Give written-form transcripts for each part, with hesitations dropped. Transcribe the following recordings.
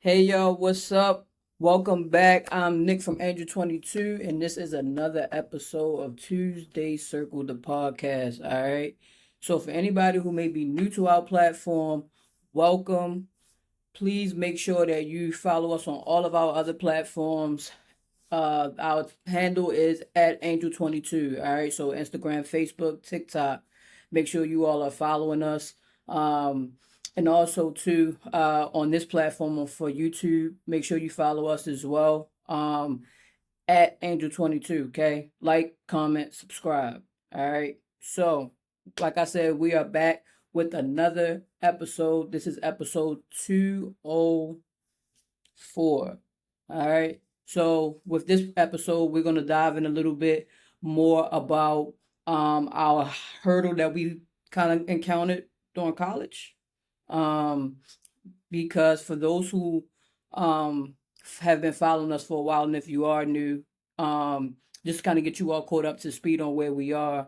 Hey yo, what's up? Welcome back. I'm Nick from Angel 22, and this is another episode of Tuesday Circle the podcast. All right. So, for anybody who may be new to our platform, welcome. Please make sure that you follow us on all of our other platforms. Our handle is at Angel22. All right. So, Instagram, Facebook, TikTok. Make sure you all are following us. And also too on this platform for YouTube, make sure you follow us as well. At Angel22, okay? Like, comment, subscribe. All right. So, like I said, we are back with another episode. This is episode 204. All right. So, with this episode, we're going to dive in a little bit more about our hurdle that we kind of encountered during college. Um, because for those who um have been following us for a while, and if you are new, just kind of get you all caught up to speed on where we are.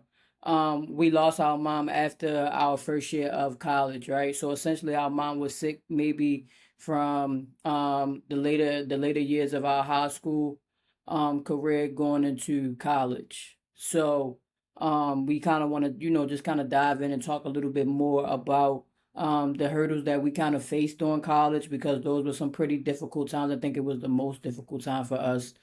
We lost our mom after our first year of college, right? So essentially, our mom was sick, maybe from the later years of our high school career going into college. So we kind of want to, just kind of dive in and talk a little bit more about the hurdles that we kind of faced during college, because those were some pretty difficult times. I think it was the most difficult time for us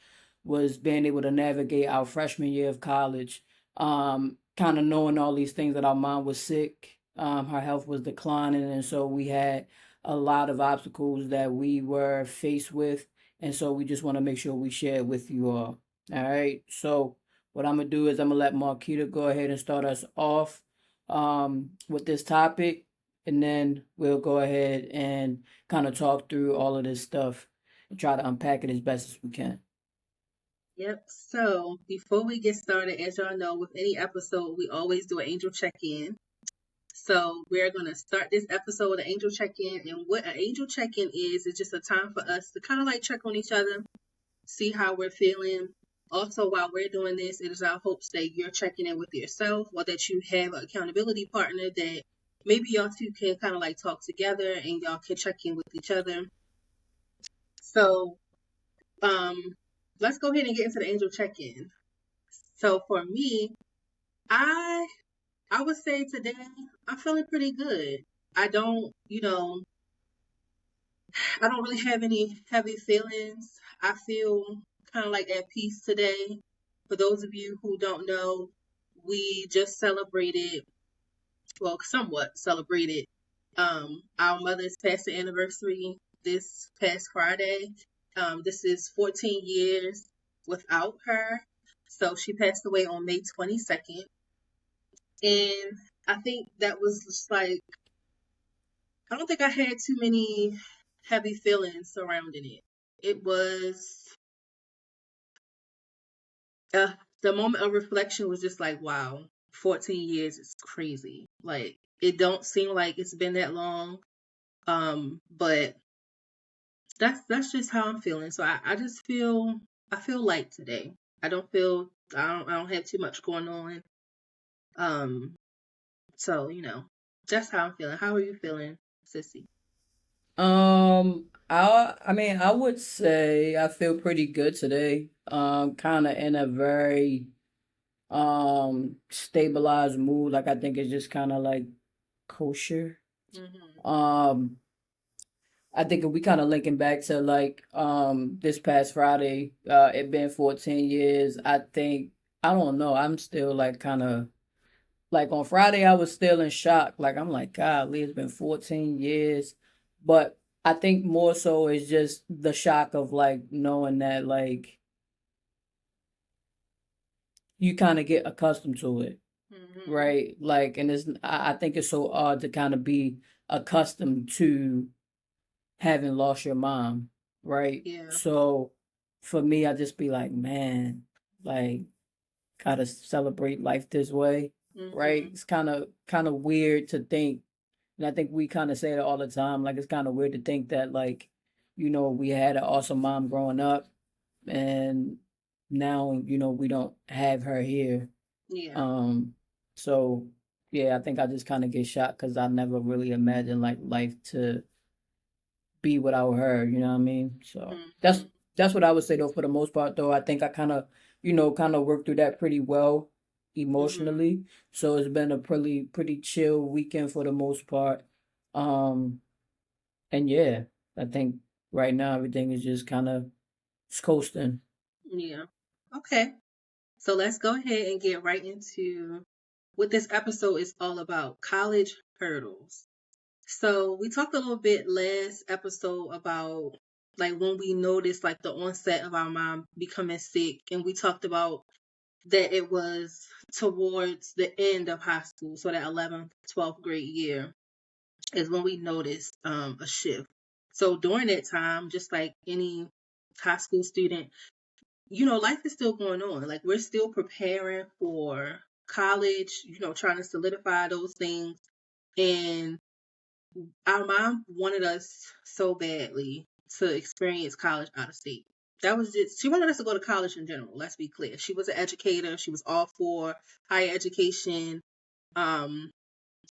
was being able to navigate our freshman year of college, kind of knowing all these things, that our mom was sick, her health was declining, and so we had a lot of obstacles that we were faced with, and so we just want to make sure we share it with you all. All right, so what I'm gonna do is I'm gonna let Markita go ahead and start us off with this topic, and then we'll go ahead and kind of talk through all of this stuff and try to unpack it as best as we can. Yep. So before we get started, as y'all know, with any episode, we always do an angel check in. So we're going to start this episode with an angel check in. And what an angel check in is just a time for us to kind of like check on each other, see how we're feeling. Also, while we're doing this, it is our hopes that you're checking in with yourself, or that you have an accountability partner that maybe y'all two can kind of like talk together and y'all can check in with each other. So, um, let's go ahead and get into the angel check in. So for me, I I would say today I'm feeling pretty good. I don't, I don't really have any heavy feelings. I feel kind of like at peace today. For those of you who don't know, we just celebrated, well, somewhat celebrated our mother's passing anniversary this past Friday. This is 14 years without her. So she passed away on May 22nd. And I think that was just like, I don't think I had too many heavy feelings surrounding it. It was, uh, the moment of reflection was just like, wow, 14 years is crazy. Like, it don't seem like it's been that long. But that's just how I'm feeling. So I just I feel light today. I don't feel, I don't have too much going on. Um, so, that's how I'm feeling. How are you feeling, Sissy? I mean, I would say I feel pretty good today. Kind of in a very stabilized mood. Like I think it's just kind of like kosher. Mm-hmm. Um, I think if we kind of linking back to like this past Friday, it been 14 years. I think I don't know. I'm still like kind of like on Friday, I was still in shock. Like I'm like, golly, it's been 14 years. But I think more so is just the shock of like knowing that like you kind of get accustomed to it, Mm-hmm. right? Like, and I think it's so odd to kind of be accustomed to having lost your mom, right? Yeah. So for me, I just be like, man, like gotta celebrate life this way, right? Mm-hmm. It's kind of weird to think, and I think we kind of say it all the time. Like it's kind of weird to think that like, we had an awesome mom growing up, and now we don't have her here. Yeah. Um, so yeah, I think I just kind of get shocked because I never really imagined like life to be without her, you know what I mean? So Mm-hmm. that's what I would say though for the most part though. I think I kind of, kind of worked through that pretty well Mm-hmm. emotionally. So it's been a pretty chill weekend for the most part. Um and yeah, I think right now everything is just kind of coasting. Yeah. Okay. So let's go ahead and get right into what this episode is all about: college hurdles. So we talked a little bit last episode about like when we noticed like the onset of our mom becoming sick, and we talked about that it was towards the end of high school, so that 11th, 12th grade year is when we noticed a shift. So during that time, just like any high school student, life is still going on. Like we're still preparing for college, trying to solidify those things. And our mom wanted us so badly to experience college out of state. That was just, she wanted us to go to college in general. Let's be clear. She was an educator. She was all for higher education. Um,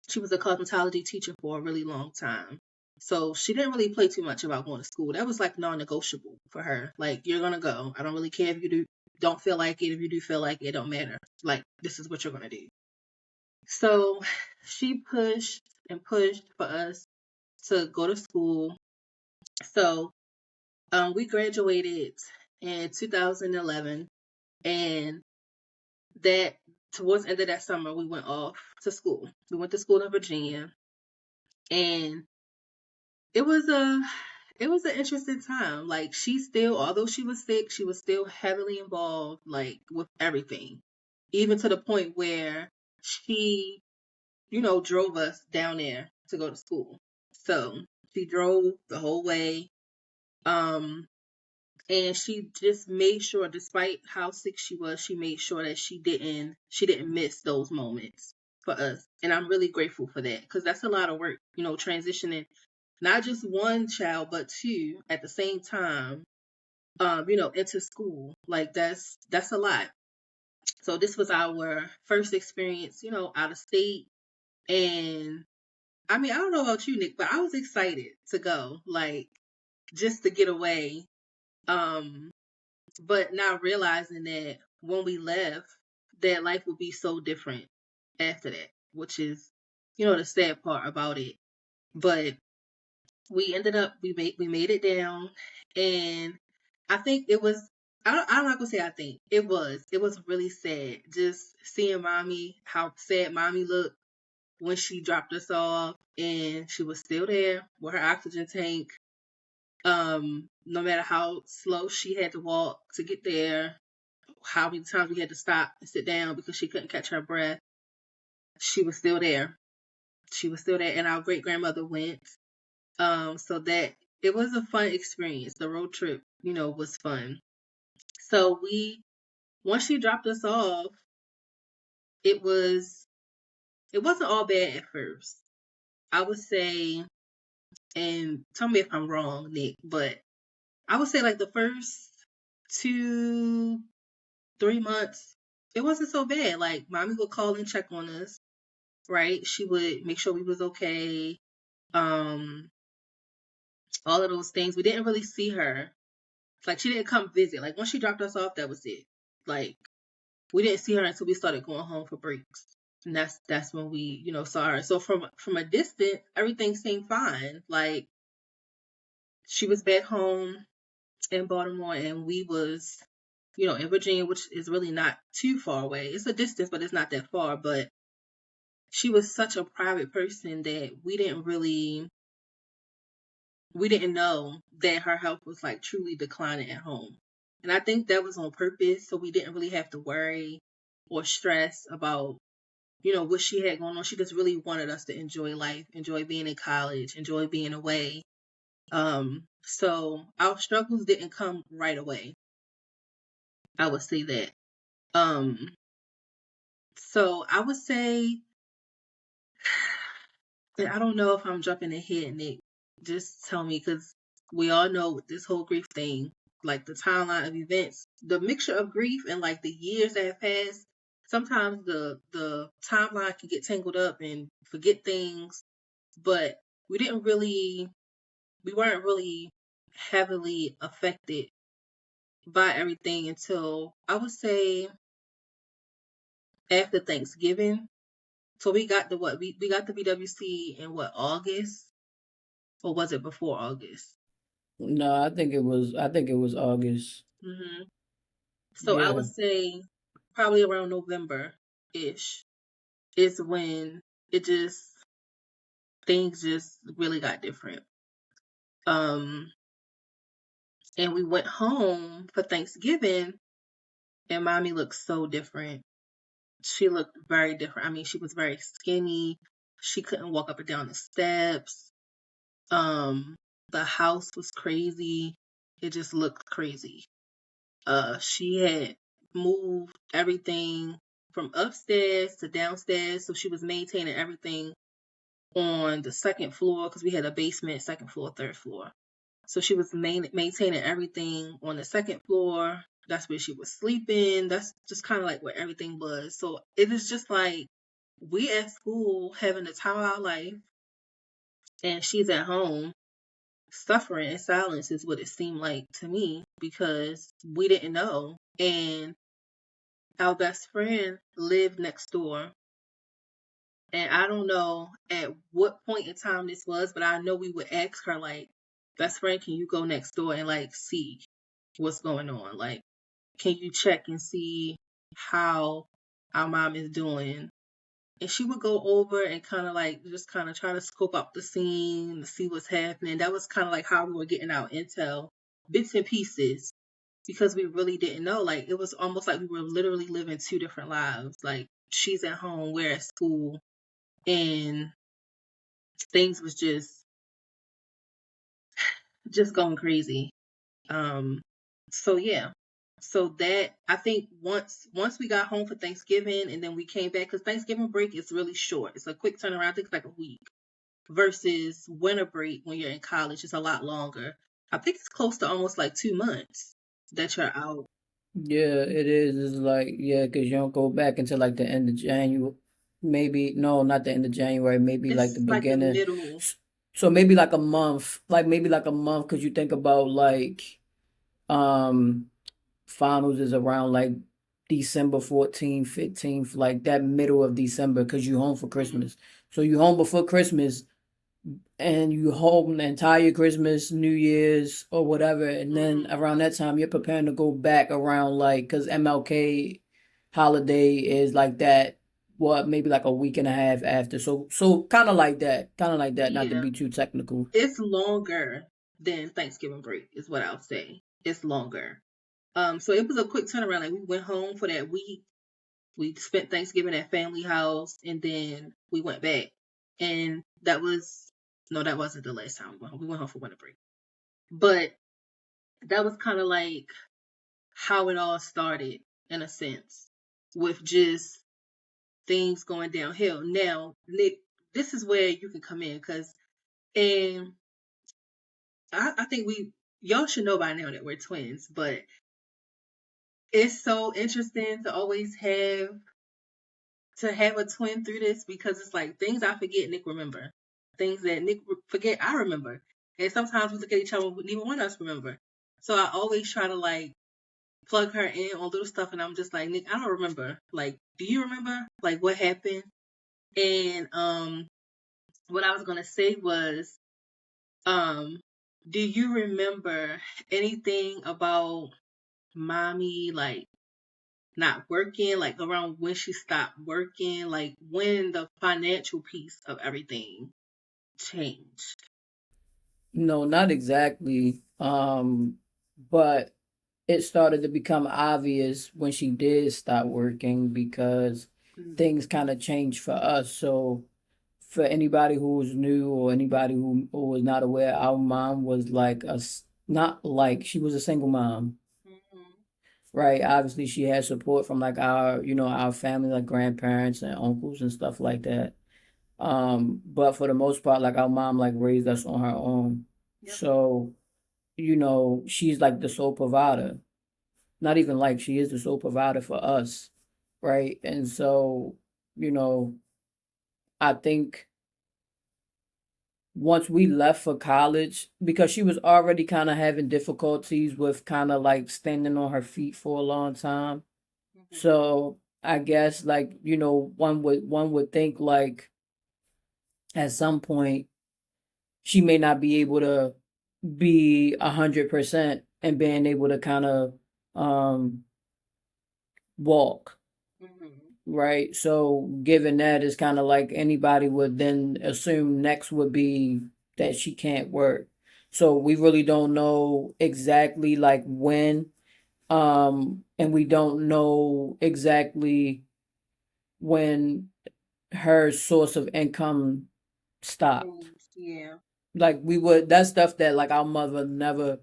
she was a cosmetology teacher for a really long time. So she didn't really play too much about going to school. That was like non-negotiable for her. Like, you're gonna go. I don't really care if you don't feel like it. If you do feel like it, don't matter. Like, this is what you're gonna do. So she pushed and pushed for us to go to school. So we graduated in 2011, and that towards the end of that summer, we went off to school. We went to school in Virginia, and it was a it was an interesting time. Like she still, although she was sick, she was still heavily involved, like with everything, even to the point where she, drove us down there to go to school. So she drove the whole way. Um, and she just made sure, despite how sick she was, she made sure that she didn't miss those moments for us. And I'm really grateful for that because that's a lot of work, transitioning not just one child but two at the same time, into school. Like that's a lot. So this was our first experience, out of state. And I mean, I don't know about you, Nick, but I was excited to go, like just to get away. Um, but not realizing that when we left, that life would be so different after that, which is, the sad part about it. But we ended up we made it down, and I think it was, I'm not gonna say I think it was really sad just seeing mommy, how sad mommy looked when she dropped us off, and she was still there with her oxygen tank. No matter how slow she had to walk to get there, how many times we had to stop and sit down because she couldn't catch her breath, she was still there. She was still there, and our great grandmother went. So that it was a fun experience. The road trip, was fun. So we once she dropped us off, it was it wasn't all bad at first. I would say, and tell me if I'm wrong, Nick, but I would say like the first 2, 3 months, it wasn't so bad. Like mommy would call and check on us, right? She would make sure we was okay. Um, all of those things. We didn't really see her. Like she didn't come visit. Like once she dropped us off, that was it. Like we didn't see her until we started going home for breaks. And that's when we, saw her. So from a distance, everything seemed fine. Like she was back home in Baltimore, and we was, in Virginia, which is really not too far away. It's a distance, but it's not that far. But she was such a private person that we didn't know that her health was like truly declining at home. And I think that was on purpose, so we didn't really have to worry or stress about, what she had going on. She just really wanted us to enjoy life, enjoy being in college, enjoy being away. So our struggles didn't come right away. I would say that. Um, so I would say, and I don't know if I'm jumping ahead, Nick. Just tell me, because we all know with this whole grief thing, like the timeline of events, the mixture of grief and like the years that have passed, sometimes the timeline can get tangled up and forget things. But we didn't really we weren't really heavily affected by everything until I would say after Thanksgiving. So we got the what we got the BWC in what, August, or was it before August? No, I think it was August. hmm So I would Yeah. say probably around November ish is when it just things just really got different. Um, and we went home for Thanksgiving, and mommy looked so different. She looked very different. I mean, she was very skinny. She couldn't walk up and down the steps. Um, the house was crazy. It just looked crazy. She had moved everything from upstairs to downstairs, so she was maintaining everything on the second floor because we had a basement, second floor, third floor. So she was maintaining everything on the second floor. That's where she was sleeping. That's just kind of like where everything was. So it is just like we at school having the time of our life, and she's at home suffering in silence, is what it seemed like to me because we didn't know. And our best friend lived next door. And I don't know at what point in time this was, but I know we would ask her, like, best friend, can you go next door and, like, see what's going on? Like, can you check and see how our mom is doing? And she would go over and kind of like just kind of try to scope out the scene to see what's happening. That was kind of like how we were getting our intel, bits and pieces, because we really didn't know. Like, it was almost like we were literally living two different lives. Like, she's at home, we're at school, and things was just going crazy. Um, so yeah. So that, I think once we got home for Thanksgiving and then we came back, because Thanksgiving break is really short. It's a quick turnaround. I think it's like a week versus winter break when you're in college. It's a lot longer. I think it's close to almost like 2 months that you're out. Yeah, it is. It's like, yeah, because you don't go back until like the end of January. Maybe, no, not the end of January, maybe like the It's like the beginning. middle. S- So maybe like a month, like maybe like a month, because you think about like, um, finals is around like December 14th, 15th, like that middle of December, because you home for Mm-hmm. Christmas. So you home before Christmas, and you home the entire Christmas, New Year's, or whatever, and then Mm-hmm. around that time you're preparing to go back around like because MLK holiday is like that. What, maybe like a week and a half after. So kind of like that. Not to Yeah, be too technical. it's longer than Thanksgiving break, is what I'll say. It's longer. So it was a quick turnaround. Like, we went home for that week. We spent Thanksgiving at family house, and then we went back. And that was no, that wasn't the last time we went home. We went home for winter break. But that was kind of like how it all started in a sense, with just things going downhill. Now, Nick, this is where you can come in because, and I think y'all should know by now that we're twins, but it's so interesting to always have a twin through this because it's like things I forget, Nick remember. Things that Nick forget, I remember. And sometimes we look at each other, neither one of us remember. So I always try to like plug her in on little stuff, and I'm just like, Nick, I don't remember. Like, do you remember like what happened? And what I was gonna say was, um, do you remember anything about mommy like not working, like around when she stopped working, like when the financial piece of everything changed? No, not exactly. But it started to become obvious when she did stop working because Mm, things kind of changed for us. So for anybody who was new or anybody who was not aware, our mom was like not like she was a single mom, mhm. right? Obviously, she had support from like our family, like grandparents and uncles and stuff like that. But for the most part, like our mom like raised us on her own. Yep. So, she's like the sole provider. Not even like she is the sole provider for us, right? And so, you know, I think once we left for college, because she was already kind of having difficulties with kind of like standing on her feet for a long time. Mhm. So I guess, like, one would think like at some point she may not be able to be 100% and being able to kind of um walk, Mhm. right? So given that, it's kind of like anybody would then assume next would be that she can't work. So we really don't know exactly like when, and we don't know exactly when her source of income stopped. Yeah. Like we would, that's stuff that like our mother never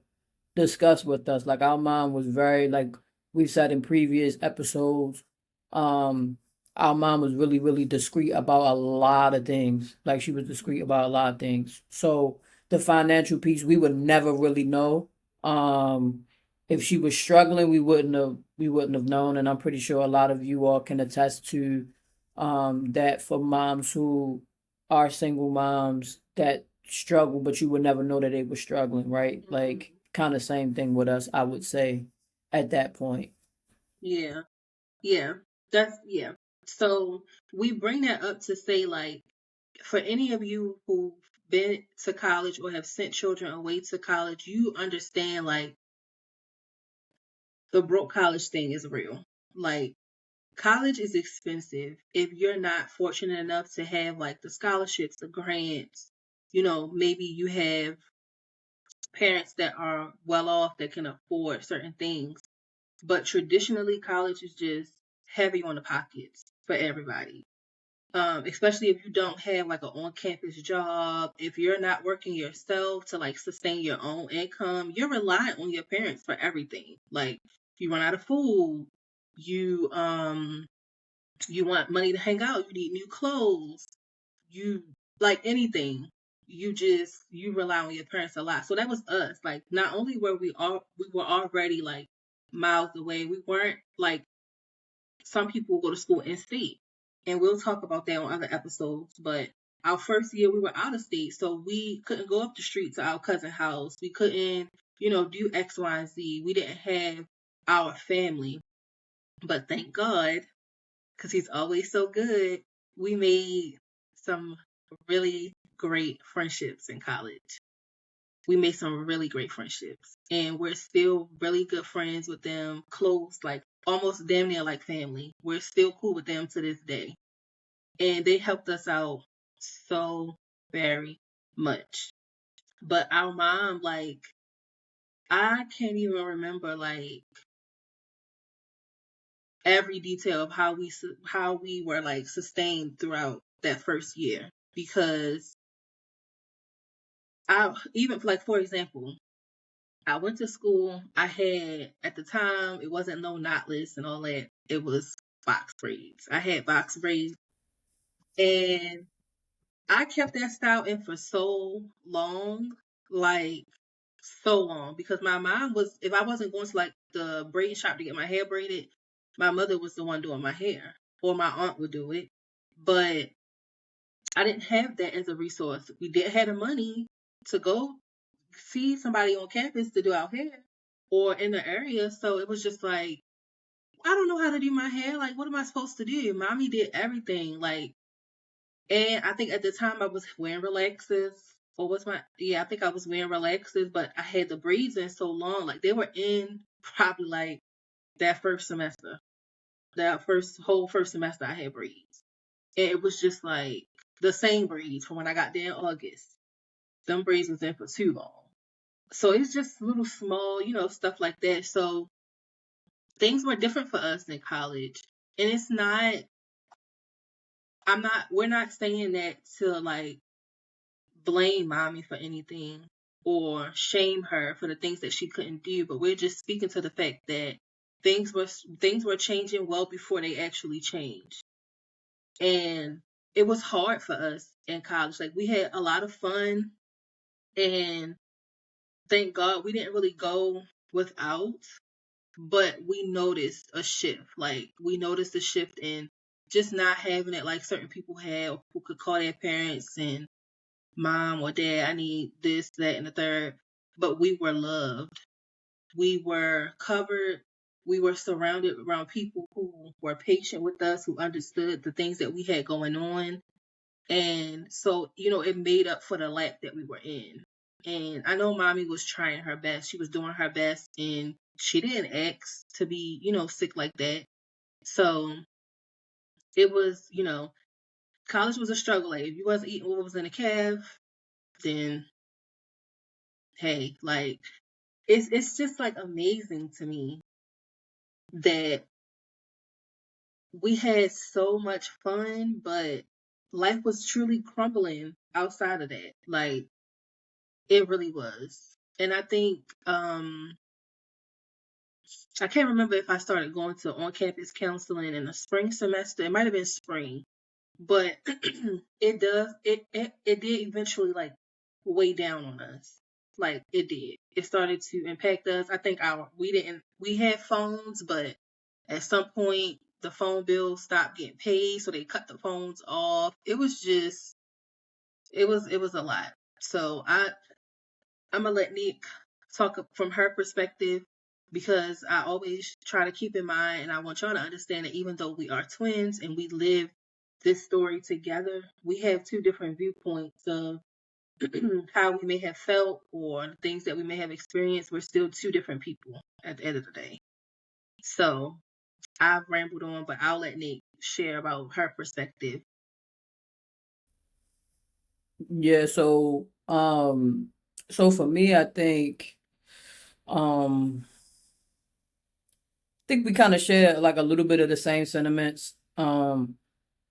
discuss with us. Like our mom was very, like we've said in previous episodes, um, our mom was really, really discreet about a lot of things. Like she was discreet Mhm. about a lot of things. So the financial piece we would never really know. If she was struggling, we wouldn't have known. And I'm pretty sure a lot of you all can attest to that for moms who are single moms that struggle, but you would never know that they were struggling, right? Like Mhm. kind of same thing with us, I would say, at that point. Yeah. Yeah. That's yeah. So we bring that up to say, like, for any of you who've been to college or have sent children away to college, you understand like the broke college thing is real. Like, college is expensive if you're not fortunate enough to have like the scholarships, the grants. Maybe you have parents that are well off that can afford certain things. But traditionally, college is just heavy on the pockets for everybody. Especially if you don't have like an on-campus job, if you're not working yourself to like sustain your own income, you're relying on your parents for everything. Like, if you run out of food, you you want money to hang out, you need new clothes, you like anything, you rely on your parents a lot. So that was us. Like, not only were we were already like miles away, we weren't like some people go to school in state. And we'll talk about that on other episodes. But our first year we were out of state, so we couldn't go up the street to our cousin's house. We couldn't, do X, Y, and Z. We didn't have our family. But thank God, because he's always so good, we made some really great friendships in college. We made some really great friendships. And we're still really good friends with them, close, like almost damn near like family. We're still cool with them to this day. And they helped us out so very much. But our mom, like, I can't even remember like every detail of how we were like sustained throughout that first year, because I even like, for example, I went to school. I had, at the time, it wasn't no knotless and all that. It was box braids. I had box braids, and I kept that style in for so long, like so long, because my mom was, if I wasn't going to like the braid shop to get my hair braided, my mother was the one doing my hair, or my aunt would do it. But I didn't have that as a resource. We didn't have the money to go see somebody on campus to do our hair or in the area. So it was just like, I don't know how to do my hair. Like, what am I supposed to do? Mommy did everything. Like, and I think at the time I was wearing relaxers. Or was my, yeah, I think I was wearing relaxers, but I had the braids in so long. Like, they were in probably like that first semester. That whole first semester I had braids. And it was just like the same braids from when I got there in August. Them braids was in for too long. So it's just little small, stuff like that. So things were different for us in college. And it's not, we're not saying that to like blame mommy for anything or shame her for the things that she couldn't do, but we're just speaking to the fact that things were changing well before they actually changed. And it was hard for us in college. Like, we had a lot of fun, and thank God we didn't really go without, but we noticed a shift. Like, we noticed a shift in just not having it like certain people had, or people could call their parents, and mom or dad, I need this, that, and the third. But we were loved. We were covered. We were surrounded around people who were patient with us, who understood the things that we had going on. And so, it made up for the lack that we were in. And I know mommy was trying her best. She was doing her best, and she didn't ask to be, sick like that. So it was, college was a struggle. Like, if you wasn't eating what was in a calf, then hey, like, it's just like amazing to me that we had so much fun, but life was truly crumbling outside of that. Like, it really was. And I think I can't remember if I started going to on campus counseling in the spring semester. It might have been spring. But it did eventually like weigh down on us. Like, it did. It started to impact us. I think we had phones, but at some point the phone bill stopped getting paid, so they cut the phones off. It was just it was a lot. So I'm gonna let Nick talk from her perspective, because I always try to keep in mind, and I want y'all to understand that even though we are twins and we live this story together, we have two different viewpoints of how we may have felt or the things that we may have experienced. We're still two different people at the end of the day. So I've rambled on, but I'll let Nick share about her perspective. Yeah, so for me, um I think we kind of share like a little bit of the same sentiments.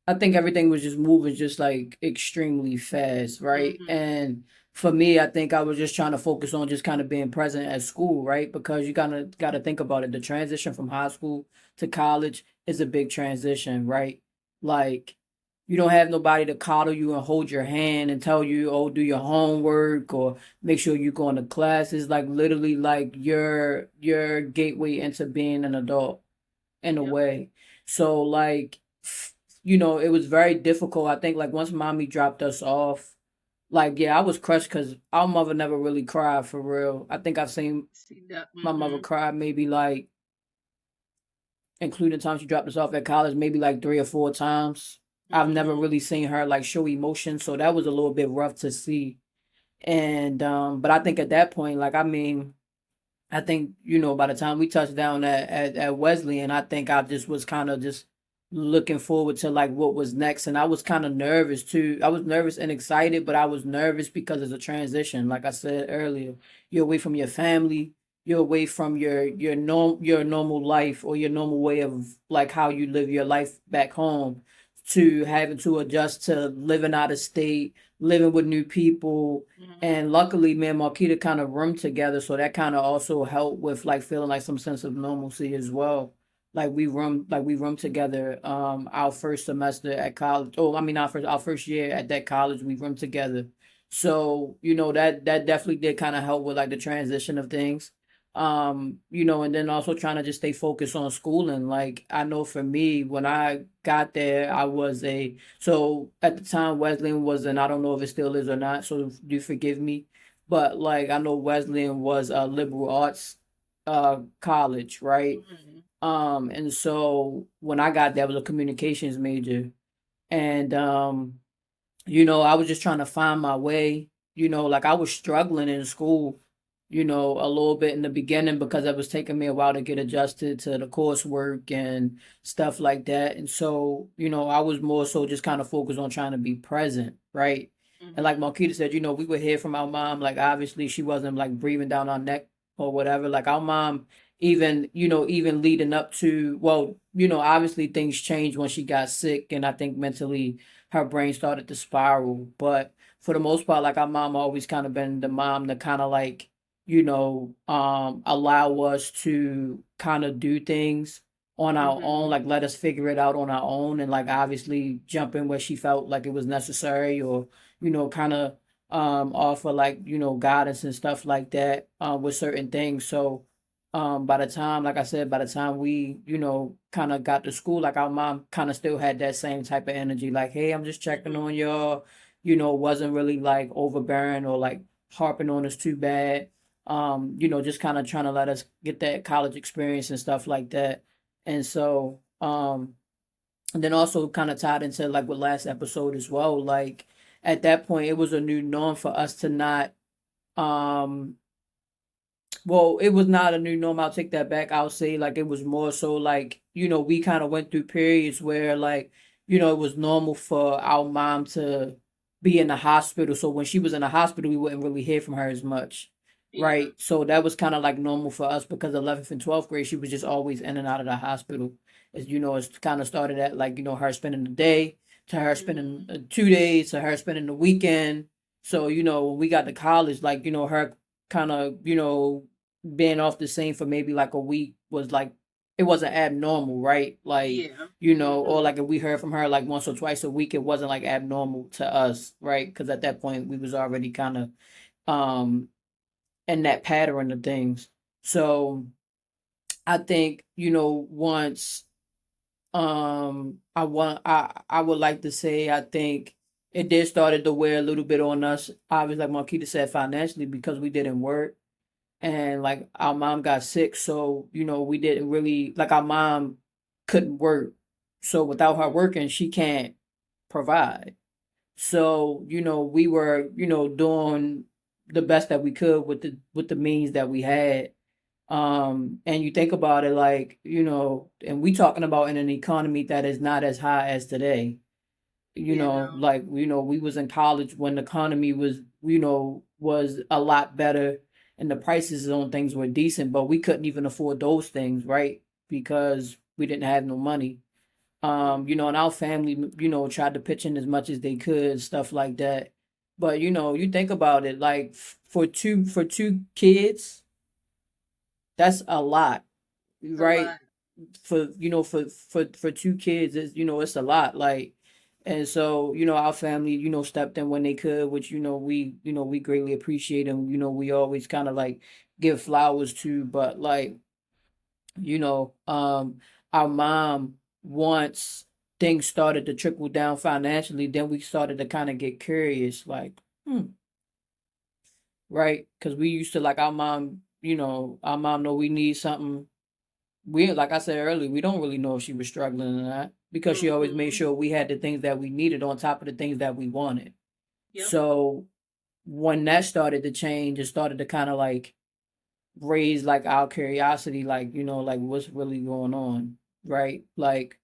I think everything was just moving just like extremely fast, right? Mm-hmm. And for me, I think I was just trying to focus on just kind of being present at school, right? Because you kind of got to think about it. The transition from high school to college is a big transition, right? Like, you don't have nobody to coddle you and hold your hand and tell you, oh, do your homework or make sure you go into classes. Like literally like your gateway into being an adult in a Yep. way. So like it was very difficult. I think like once mommy dropped us off, like yeah, I was crushed because our mother never really cried for real. I think I've seen See that? my mother Mm-hmm. cry maybe like including the time she dropped us off at college, maybe like 3 or 4 times. I've never Mm-hmm. really seen her like show emotion, so that was a little bit rough to see. And but I think at that point, like I mean, I think, by the time we touched down at Wesleyan, I think I just was kind of just looking forward to like what was next. And I was kind of nervous too. I was nervous and excited, but I was nervous because it's a transition. Like I said earlier, you're away from your family, you're away from your normal life or your normal way of like how you live your life back home to having to adjust to living out of state, living with new people, Mm-hmm. and luckily, me and Markita kind of roomed together, so that kind of also helped with like feeling like some sense of normalcy as well. Like we roomed together. Our first semester at college. Oh, I mean, our first year at that college, we roomed together. So that definitely did kind of help with like the transition of things. And then also trying to just stay focused on schooling. Like I know for me, when I got there, I was a so at the time Wesleyan was, and I don't know if it still is or not, so do forgive me. But like I know Wesleyan was a liberal arts college, right? Mm-hmm. And so when I got there, I was a communications major. And I was just trying to find my way. Like I was struggling in school, a little bit in the beginning because it was taking me a while to get adjusted to the coursework and stuff like that. And so, I was more so just kind of focused on trying to be present, right? And like Mm-hmm. Marquita said, we would hear from our mom, like obviously she wasn't like breathing down our neck or whatever. Like our mom, even leading up to, well, obviously things changed when she got sick, and I think mentally her brain started to spiral. But for the most part, like our mom always kind of been the mom to kind of like, allow us to kind of do things on our own, Mm-hmm. like let us figure it out on our own, and like obviously jump in where she felt like it was necessary, or kind of offer like guidance and stuff like that with certain things. So by the time, like I said, by the time we kind of got to school, like our mom kind of still had that same type of energy, like, hey, I'm just checking Mm-hmm. on y'all. wasn't really like overbearing or like harping on us too bad. Just kind of trying to let us get that college experience and stuff like that. And so, and then also kind of tied into like with last episode as well. Like at that point, it was a new norm for us to not um well, it was not a new norm. I'll take that back. I'll say like it was more so like, we kind of went through periods where like, it was normal for our mom to be in the hospital. So when she was in the hospital, we wouldn't really hear from her as much. Yeah. Right. So that was kind of like normal for us because 11th and 12th grade, she was just always in and out of the hospital. It's kind of started at like, her spending the day to her spending Mhm. 2 days to her spending the weekend. So, when we got to college, like, her kind of, being off the scene for maybe like a week was like it wasn't abnormal, right? Like, Yeah. or Mhm. like if we heard from her like once or twice a week, it wasn't like abnormal to us, right? Because at that point we was already kind of um in that pattern of things. So I think, once I would like to say I think it did started to wear a little bit on us, obviously like Marquita said, financially because we didn't work and like our mom got sick, so we didn't really like our mom couldn't work, so without her Mhm. working she can't provide. So we were doing the best that we could with the means that we had. And you think about it like and we talking about in an economy that is not as high as today. Yeah. No. Like we was in college when the economy was a lot better and the prices on things were decent, but we couldn't even afford those things, right? Because we didn't have no money. And Mhm. our family, tried to pitch in as much as they could, stuff like that. But you think about it, like for two kids, that's a lot, It's a right? lot. For two kids, it's a lot, like. And so our family stepped in when they could, which we greatly appreciate, and we always kind of like give flowers to. But like you know um our mom, once things started to trickle down financially, then we started to kind of get curious, like, right, because we used to like our mom know we need something. We, like I said earlier, we don't really know if she was struggling or not because she always made Mhm. sure we had the things that we needed on top of the things that we wanted. Yep. So when that started to change, it started to kind of like raise like our curiosity, like, like what's really going on, right? Like,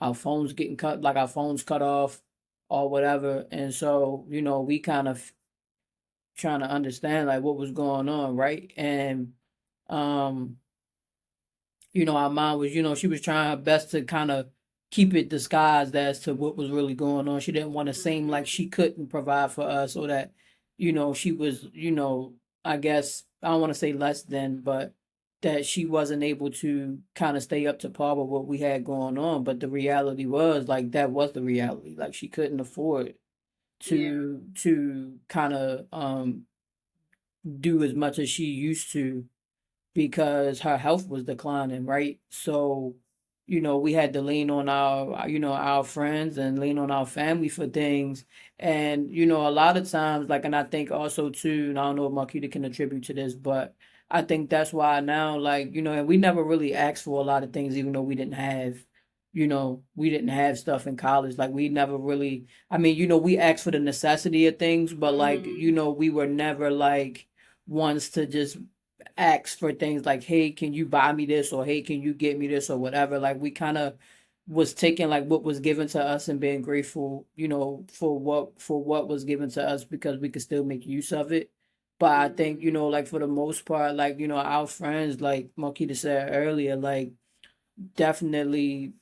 our phones getting cut, like our phones cut off or whatever. And so, we kind of trying to understand like what was going on, right? And um our mom was, she was trying her best to kind of keep it disguised as to what was really going on. She didn't want to seem like Mhm. she couldn't provide for us or that, she was, I guess, I don't want to say less than, but that she wasn't able to kind of stay up to par with what we had going on. But the reality was like that was the reality. Like she couldn't afford Yeah. to kind of do as much as she used to because her health was declining, right? So, we had to lean on our friends and lean on our family for things. And, a lot of times, like, and I think also too, and I don't know if Marquita can attribute to this, but I think that's why now, like, and we never really asked for a lot of things, even though we didn't have stuff in college. Like, we never really, I mean, we asked for the necessity of things, but like, Mhm. we were never like ones to just ask for things like, hey, can you buy me this, or hey, can you get me this, or whatever. Like we kind of was taking like what was given to us and being grateful, for what was given to us because we could still make use of it. But I think, Mhm. like for the most part, like, our friends, like Marquita said earlier, like definitely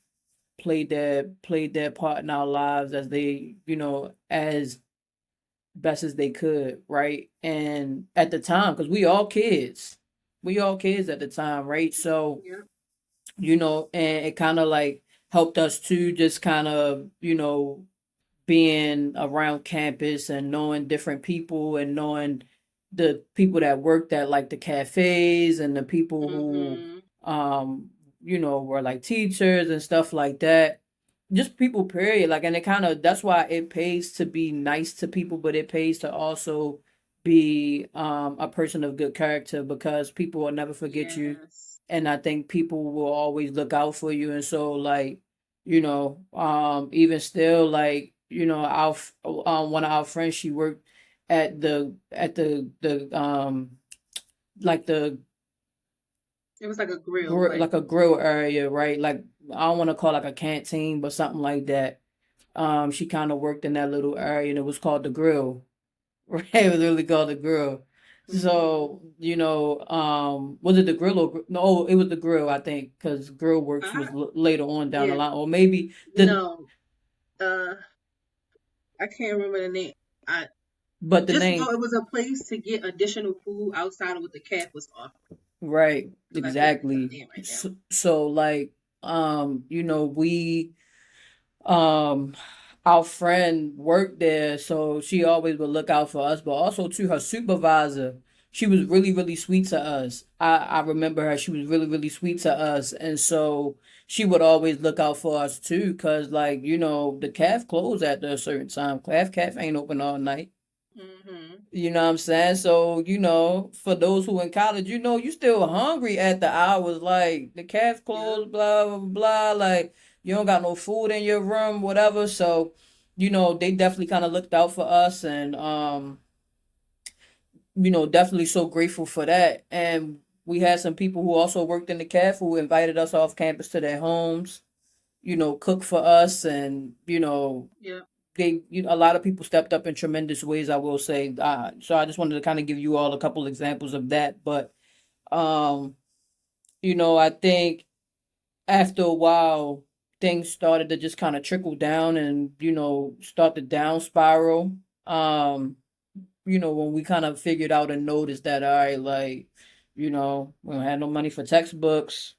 played their part in our lives as they, as best as they could, right? And at the time, because we all kids at the time, right? So, Yep. and it kind of like helped us to just kind of, being around campus and knowing different people and knowing the people that worked at like the cafes and the people who, Mhm. were like teachers and stuff like that. just people period, like, and it kind of, that's why it pays to be nice to people, but it pays to also be a person of good character, because people will never forget you, Yes. and I think people will always look out for you. And so, like, you know, even still, like, you know, one of our friends, she worked at the like the It was like a grill, like like a grill area, right? Like, I don't want to call it like a canteen, but something like that. She kind of worked in that little area, and it was called the grill. Right? It was really called the grill. hmm So, you know, was it the grill or no? It was the grill, I think, because Grill Works I was later on down the yeah, line, or maybe the no. Uh I can't remember the name. I but the just know name, it was a place to get additional food outside of what the calf was offering. right? Because I can't think of Exactly. the name right now. So like, you know, we um our friend worked there, so she always would look out for us, but also to her supervisor, she was really really sweet to us. I remember her, she was really really sweet to us, and so she would always look out for us too, because, like, you know, the calf closed after a certain time. Calf ain't open all night. hmm You know what I'm saying? So, you know, for those who in college, you know, you still hungry at the hours, like the calf Yep. closed, blah, blah, blah, like you don't got no food in your room, whatever. So, you know, they definitely kind of looked out for us, and you know, definitely so grateful for that. And we had some people who also worked in the calf who invited us off campus to their homes, you know, cook for us, and, you know, Yep. a lot of people stepped up in tremendous ways, I will say. So I just wanted to kind of give you all a couple examples of that. But um, you know, I think after a while, things started to just kind of trickle down, and, you know, start the down spiral. Um, you know, when we kind of figured out and noticed that, all right, like, you know, we don't have no money for textbooks,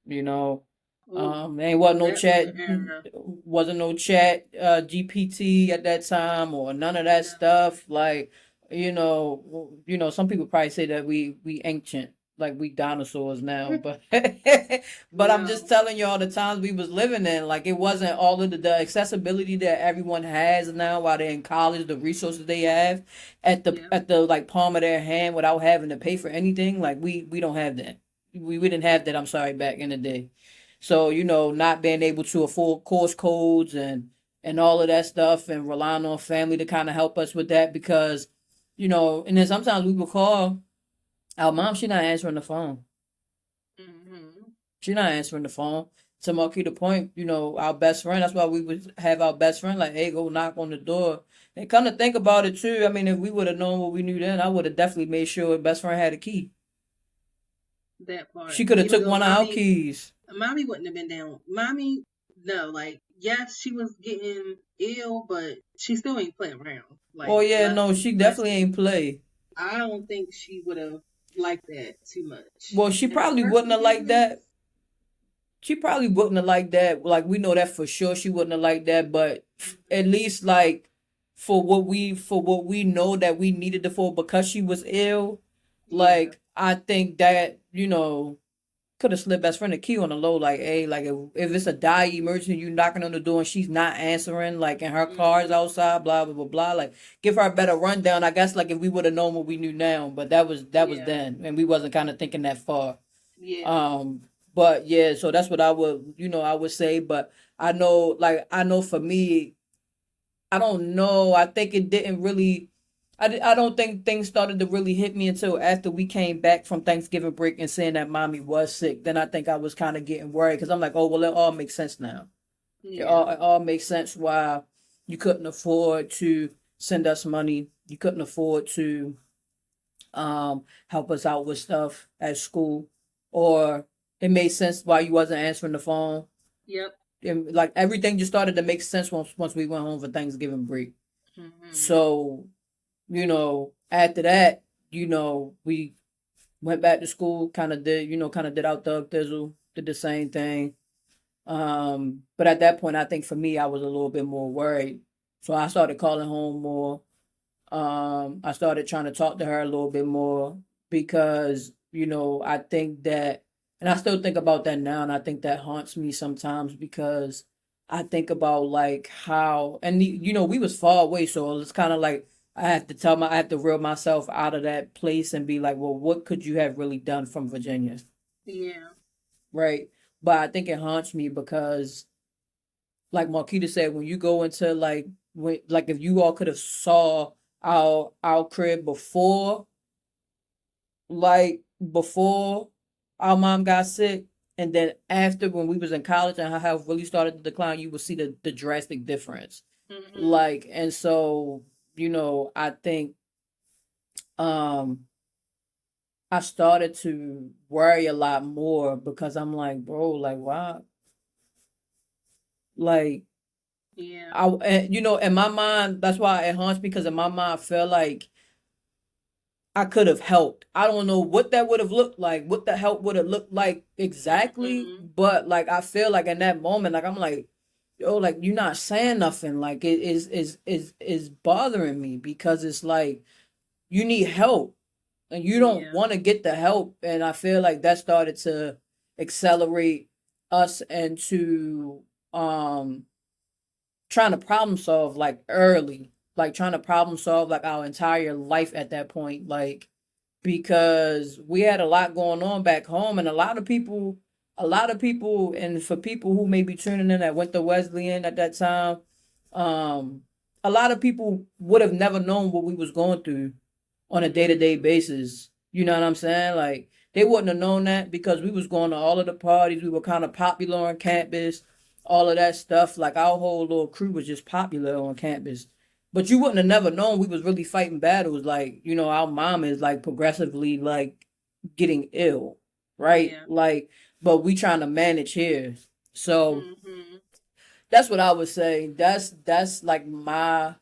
you know, Ooh, ain't wasn't no that was chat, an era. wasn't no chat, GPT at that time, or none of that No. stuff. Like, you know, some people probably say that we ancient, like we dinosaurs now, but but I'm just No. telling you all the times we was living in. Like, it wasn't all of the accessibility that everyone has now while they're in college, the resources they have Yep. at the like palm of their hand without having to pay for anything. Like, we don't have that. We didn't have that, I'm sorry, back in the day. So, you know, not being able to afford course codes and all of that stuff, and relying on family to kind of help us with that, because, you know, and then sometimes we would call our mom, she not answering the phone. hmm She not answering the phone. To Marquita point, you know, our best friend, that's why we would have our best friend, like, hey, go knock on the door. And come to think about it too, I mean, if we would have known what we knew then, I would have definitely made sure best friend had a key. That part. She could have Even took though one of our keys. mommy wouldn't have been down. Mommy, no, like, yes, she was getting ill, but she still ain't playing around. Oh Like, yeah, no, she bless definitely me. ain't play. I don't think she would have liked that too much. Well, she In her probably wouldn't personal have liked business, that. She probably wouldn't have liked that. Like, we know that for sure. She wouldn't have liked that. But at hmm least, like, for what we know that we needed it for, because she was ill. yeah, Like, I think that, you know, could have slipped best friend a key on the low. Like, hey, like, if it's a dire emergency, you knocking on the door and she's not answering, like, and her car's hmm outside, blah blah blah blah. Like, give her a better rundown. I guess, like, if we would have known what we knew now, but that was yeah, then, and we wasn't kind of thinking that far. yeah, Um, but yeah, so that's what I would, I would say. But I know, like, I know for me, I don't know. I think it didn't really. I don't think things started to really hit me until after we came back from Thanksgiving break and saying that mommy was sick. Then I think I was kind of getting worried, because I'm like, oh well, it all makes sense now. yeah, It all makes sense why you couldn't afford to send us money. You couldn't afford to help us out with stuff at school, or it made sense why you wasn't answering the phone. yep, And, like, everything just started to make sense once we went home for Thanksgiving break. hmm So, you know, after that, you know, we went back to school, kind of did our thug thizzle, did the same thing. But at that point, I think for me, I was a little bit more worried. So I started calling home more. I started trying to talk to her a little bit more, because, you know, I think that, and I still think about that now, and I think that haunts me sometimes, because I think about like how, and you know, we was far away, so it's kind of like I have to reel myself out of that place and be like, well, what could you have really done from Virginia, Yeah. right? But I think it haunts me because, like Marquita said, when you go into like when like if you all could have saw our crib before, like before our mom got sick, and then after when we was in college and her health really started to decline, you would see the drastic difference. Mhm. Like, and so, you know, I think um I started to worry a lot more because I'm like, bro, like why, like Yeah. and, you know, in my mind, that's why it haunts me because in my mind I feel like I could have helped. I don't know what that would have looked like, what the help would have looked like exactly, Mhm. but like I feel like in that moment, like I'm like, yo, like you're not saying nothing. Like it is bothering me because it's like you need help and you don't Yeah. want to get the help. And I feel like that started to accelerate us into um trying to problem solve like early, like trying to problem solve like our entire life at that point, like because we had a lot going on back home and a lot of people and for people who may be tuning in that went to Wesleyan at that time, um a lot of people would have never known what we was going through on a day-to-day Mhm. basis. You know what I'm saying? Like they wouldn't have known that because we was going to all of the parties. We were kind of popular on campus, all of that stuff. Like our whole little crew was just popular on campus. But you wouldn't have never known we was really fighting battles. Like, you know, our mom is like progressively like getting ill, right? Yeah. Like, but we trying to manage here. So Mhm. that's what I would say. That's like my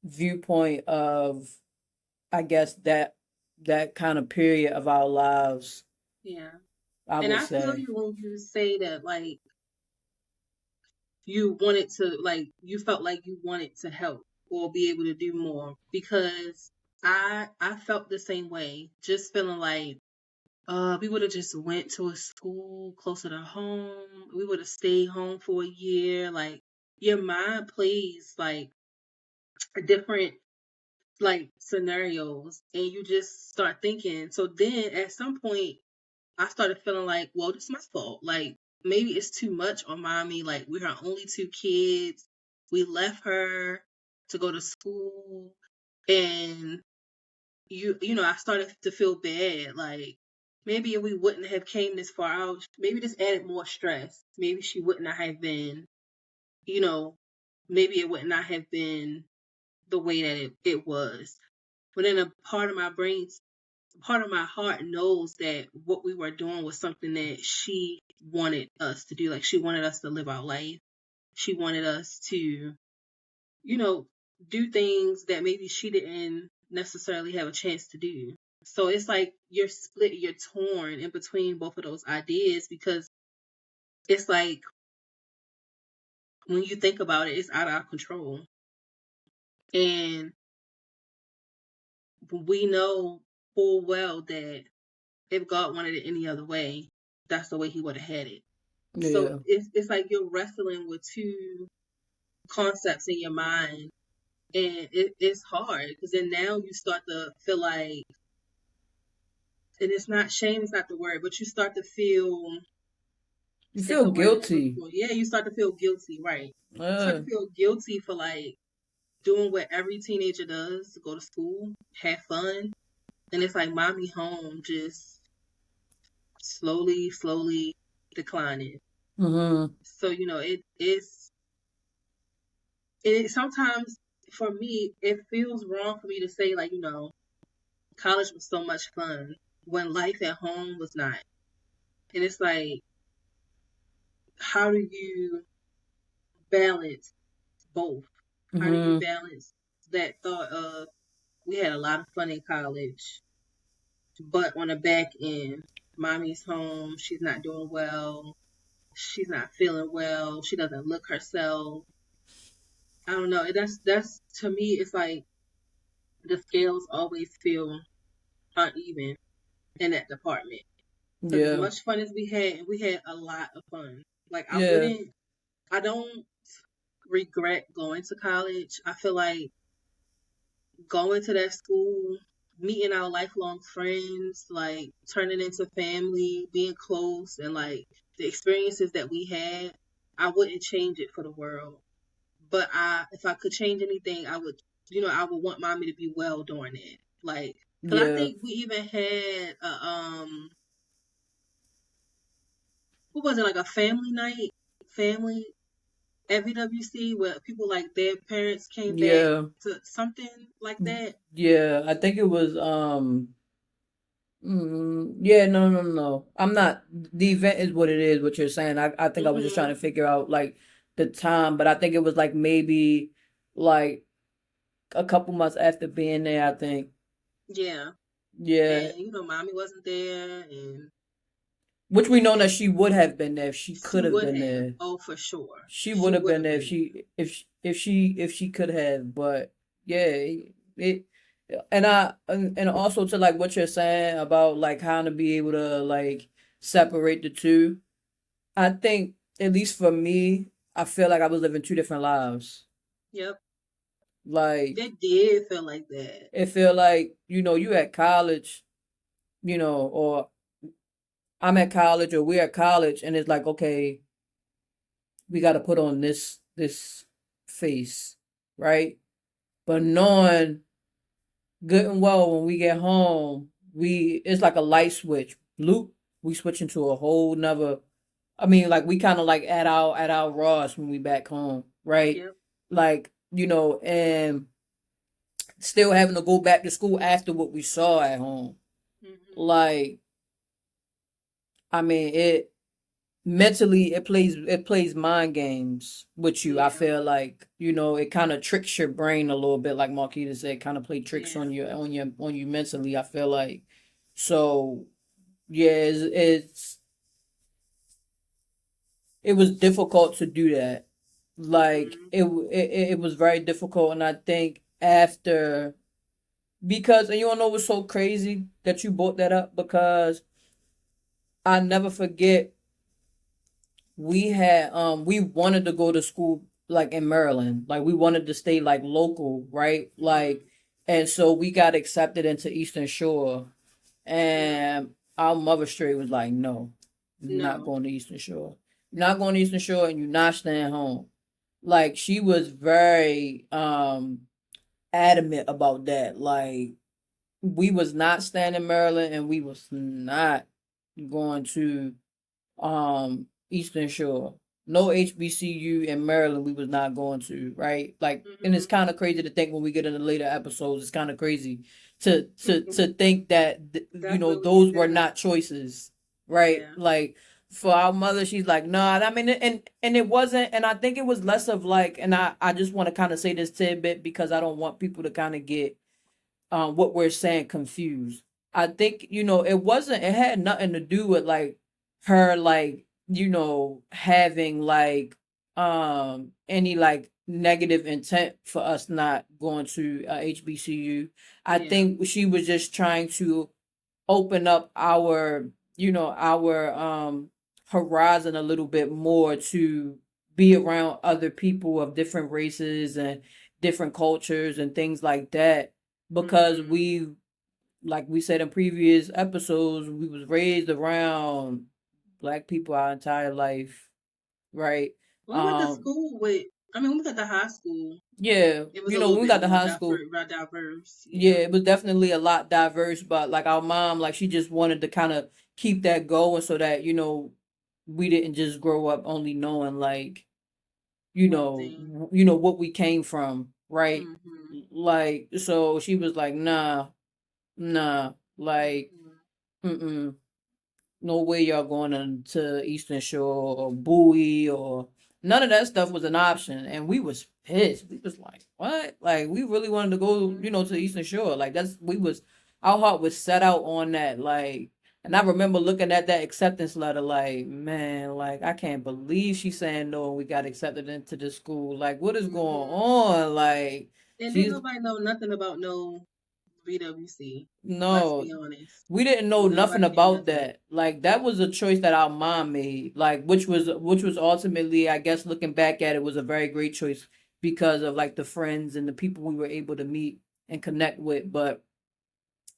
viewpoint of, I guess, that kind of period of our lives, Yeah. I And would I feel say. you when you say that, like, you wanted to, like, you felt like you wanted to help or be able to do more, because I felt the same way, just feeling like we would have just went to a school closer to home. We would have stayed home for a year. Like, your mind plays like different like scenarios, and you just start thinking. So then at some point I started feeling like, well, this is my fault. Like, maybe it's too much on mommy. Like, we're her only two kids. We left her to go to school, and you know, I started to feel bad. Like, maybe if we wouldn't have came this far out, maybe this added more stress. Maybe she would not have been, you know, maybe it would not have been the way that it was. But then a part of my brain, part of my heart knows that what we were doing was something that she wanted us to do. Like, she wanted us to live our life. She wanted us to, you know, do things that maybe she didn't necessarily have a chance to do. So it's like you're split, you're torn in between both of those ideas, because it's like when you think about it, it's out of our control. And we know full well that if God wanted it any other way, that's the way he would have had it. So Yeah. it's like you're wrestling with two concepts in your mind, and it's hard because then now you start to feel like, and it's not shame, it's not the word, but you start to feel, You it's feel the word that I'm looking guilty. for. Yeah, you start to feel guilty, right? You start to Uh, feel guilty for like doing what every teenager does: go to school, have fun, and it's like mommy home just slowly, slowly declining. mm-hmm. So it sometimes, for me, it feels wrong for me to say, like, college was so much fun when life at home was not. And it's like, how do you balance both? How do you Mm-hmm. balance that thought of, we had a lot of fun in college, but on the back end, mommy's home, she's not doing well, she's not feeling well, she doesn't look herself. I don't know. That's to me, it's like the scales always feel uneven in that department. Because as Yeah. much fun as we had a lot of fun. Like Yeah. I don't regret going to college. I feel like going to that school, meeting our lifelong friends, like turning into family, being close, and like the experiences that we had, I wouldn't change it for the world. But if I could change anything, I would want mommy to be well during it. Like, cause I Yeah. think we even had what was it, like a family night, family at VWC where people like their parents came back Yeah. to something like that. Yeah. I think it was yeah, no, no, no. I'm not. The event is what it is. What you're saying. I think I was just trying Mhm. to figure out like the time, but I think it was like maybe like a couple months after being there. I think. Yeah. Yeah, And mommy wasn't there, and which we know that and she would have been there if she could she have would been have. there. Oh, for sure, She would she have would been have there been there. if she could have. But yeah, it and and also to like what you're saying about like how to be able to like separate the two. I think, at least for me, I feel like I was living two different lives. Yep, Like, it did feel like that. it feel like, you at college, or I'm at college or we're at college and it's like, okay, we got to put on this face, right? But knowing good and well when we get home, it's like a light switch. Loop, we switch into a whole nother. I mean, like we kind of like at our rawest when we back home, right? Yep. Like, and still having to go back to school after what we saw at home. Mhm. Like, I mean, it mentally it plays mind games with you. I Yeah. feel like, it kind of tricks your brain a little bit, like Marquita said, kind of play tricks Yeah. on you mentally, I feel like. So, yeah, it was difficult to do that. Like Mhm. it was very difficult, and I think after, because, and you wanna know what's so crazy that you brought that up, because I never forget, we wanted to go to school like in Maryland. Like we wanted to stay like local, right? Like, Mhm. and so we got accepted into Eastern Shore, Mm. and our mother straight was like, no, you're not No. going to Eastern Shore. You're not going to Eastern Shore, and you're not staying home. Like she was very adamant about that. Like we was not staying in Maryland, and we was not going to Eastern Shore. No HBCU in Maryland we was not going to, right? Like, and it's Mhm. kind of crazy to think when we get into later episodes, it's kind of crazy to think that Definitely those were is. not choices, right? Yeah. Like for our mother, she's like, nah. I mean, and it wasn't, and I think it was less of like, and I just want to kind of say this tidbit because I don't want people to kind of get what we're saying confused. I think, it had nothing to do with like her like, having like any like negative intent for us not going to HBCU. I Yeah. think she was just trying to open up our horizon a little bit more to be around other people of different races and different cultures and things like that, because Mhm. like we said in previous episodes, we was raised around black people our entire life, right? We went to um school with. I mean, when we got to high school, yeah, it was a little when we bit got to more high school, diverse. yeah, Yeah. it was definitely a lot diverse, but like our mom, like she just wanted to kind of keep that going so that, we didn't just grow up only knowing like, One thing. what we came from, right? Mhm. Like, so she was like, nah, nah, like, Mhm. mm-mm, no way y'all going to Eastern Shore or Bowie, or none of that stuff was an option. And we was pissed. We was like, what? Like we really wanted to go, to Mhm. Eastern Shore. Like our heart was set out on that. Like, and I remember looking at that acceptance letter, like, man, like I can't believe she's saying no and we got accepted into the school. Like, what is going Mhm. on? Like, And didn't she's nobody know nothing about no BWC. Let's No, be honest. we didn't know We don't nothing recommend about nothing. that. Like that was a choice that our mom made. Like which was ultimately, I guess, looking back at it, was a very great choice because of like the friends and the people we were able to meet and connect with. But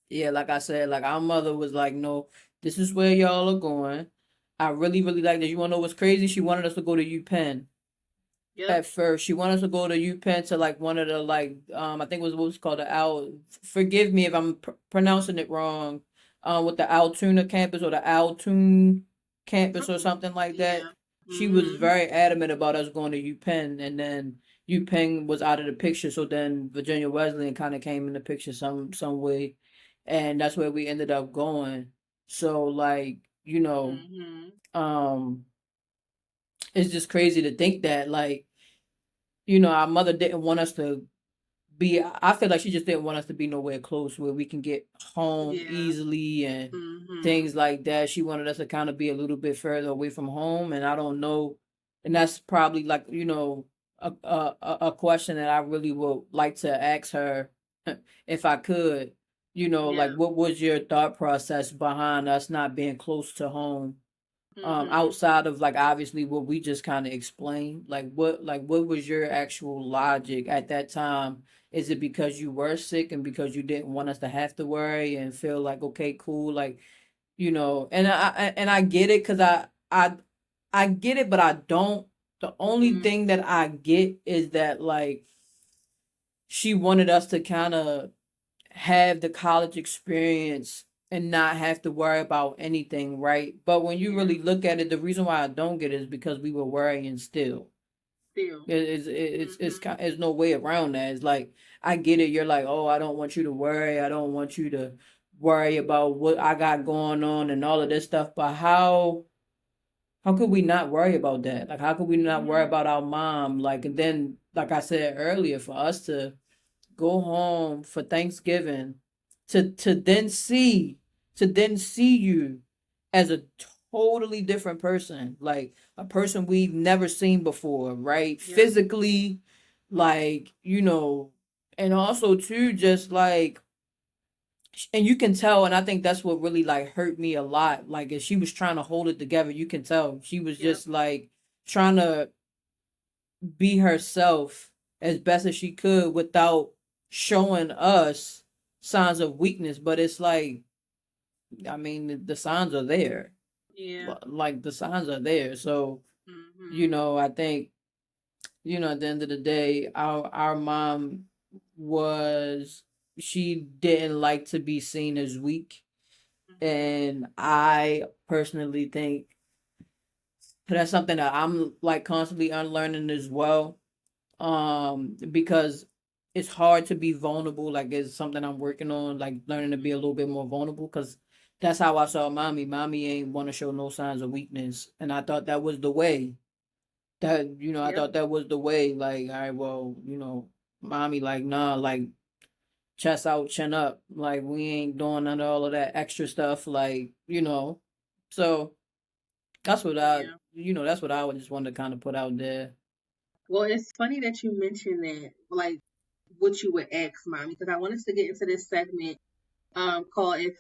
yeah, like I said, like our mother was like, no, this is where y'all are going. I really, really like that. You wanna know what's crazy? She wanted us to go to UPenn Yep. at first. She wanted us to go to UPenn to like one of the like I think it was what was called the Al. Forgive me if I'm pronouncing it wrong. With the Altoona campus or the Altoon campus or Something. something like that. Yeah. She was Mhm. very adamant about us going to UPenn, and then UPenn was out of the picture. So then Virginia Wesleyan kind of came in the picture some way, and that's where we ended up going. So like Mhm. um, it's just crazy to think that like our mother didn't want us to be. I feel like she just didn't want us to be nowhere close where we can get home Yeah. easily and Mhm. things like that. She wanted us to kind of be a little bit further away from home, and I don't know. And that's probably like a question that I really would like to ask her if I could. Like Yeah. what was your thought process behind us not being close to home? Mhm. Outside of like obviously what we just kind of explained, like what was your actual logic at that time? Is it because you were sick and because you didn't want us to have to worry and feel like okay, cool, like and I get it because I get it, but I don't. The only Mhm. thing that I get is that like she wanted us to kind of have the college experience and not have to worry about anything, right? But when you Yeah. really look at it, the reason why I don't get it is because we were worrying still. Still. There's no way around that. It's like I get it. You're like, oh, I don't want you to worry. I don't want you to worry about what I got going on and all of this stuff. But how could we not worry about that? Like, how could we not worry Mhm. about our mom? Like, and then, like I said earlier, for us to go home for Thanksgiving to then see you as a totally different person, like a person we've never seen before, right? Yep. Physically, like, and also too just like and you can tell, and I think that's what really like hurt me a lot. Like if she was trying to hold it together, you can tell she was Yep. just like trying to be herself as best as she could without showing us signs of weakness. But it's like, I mean, the signs are there. Yeah. Like the signs are there. So, Mhm. I think, at the end of the day, our mom was she didn't like to be seen as weak. Mhm. And I personally think that's something that I'm like constantly unlearning as well. Because it's hard to be vulnerable. Like it's something I'm working on, like learning to be a Mhm. little bit more vulnerable, because that's how I saw mommy ain't want to show no signs of weakness, and I thought that was the way. I Yep. thought that was the way. Like, all right, well, mommy, like, nah, like, chest out, chin up, like we ain't doing none of all of that extra stuff, like, so that's what Yeah. that's what I would just want to kind of put out there. Well, it's funny that you mentioned that, like what you would ask mommy, because I want us to get into this segment called "If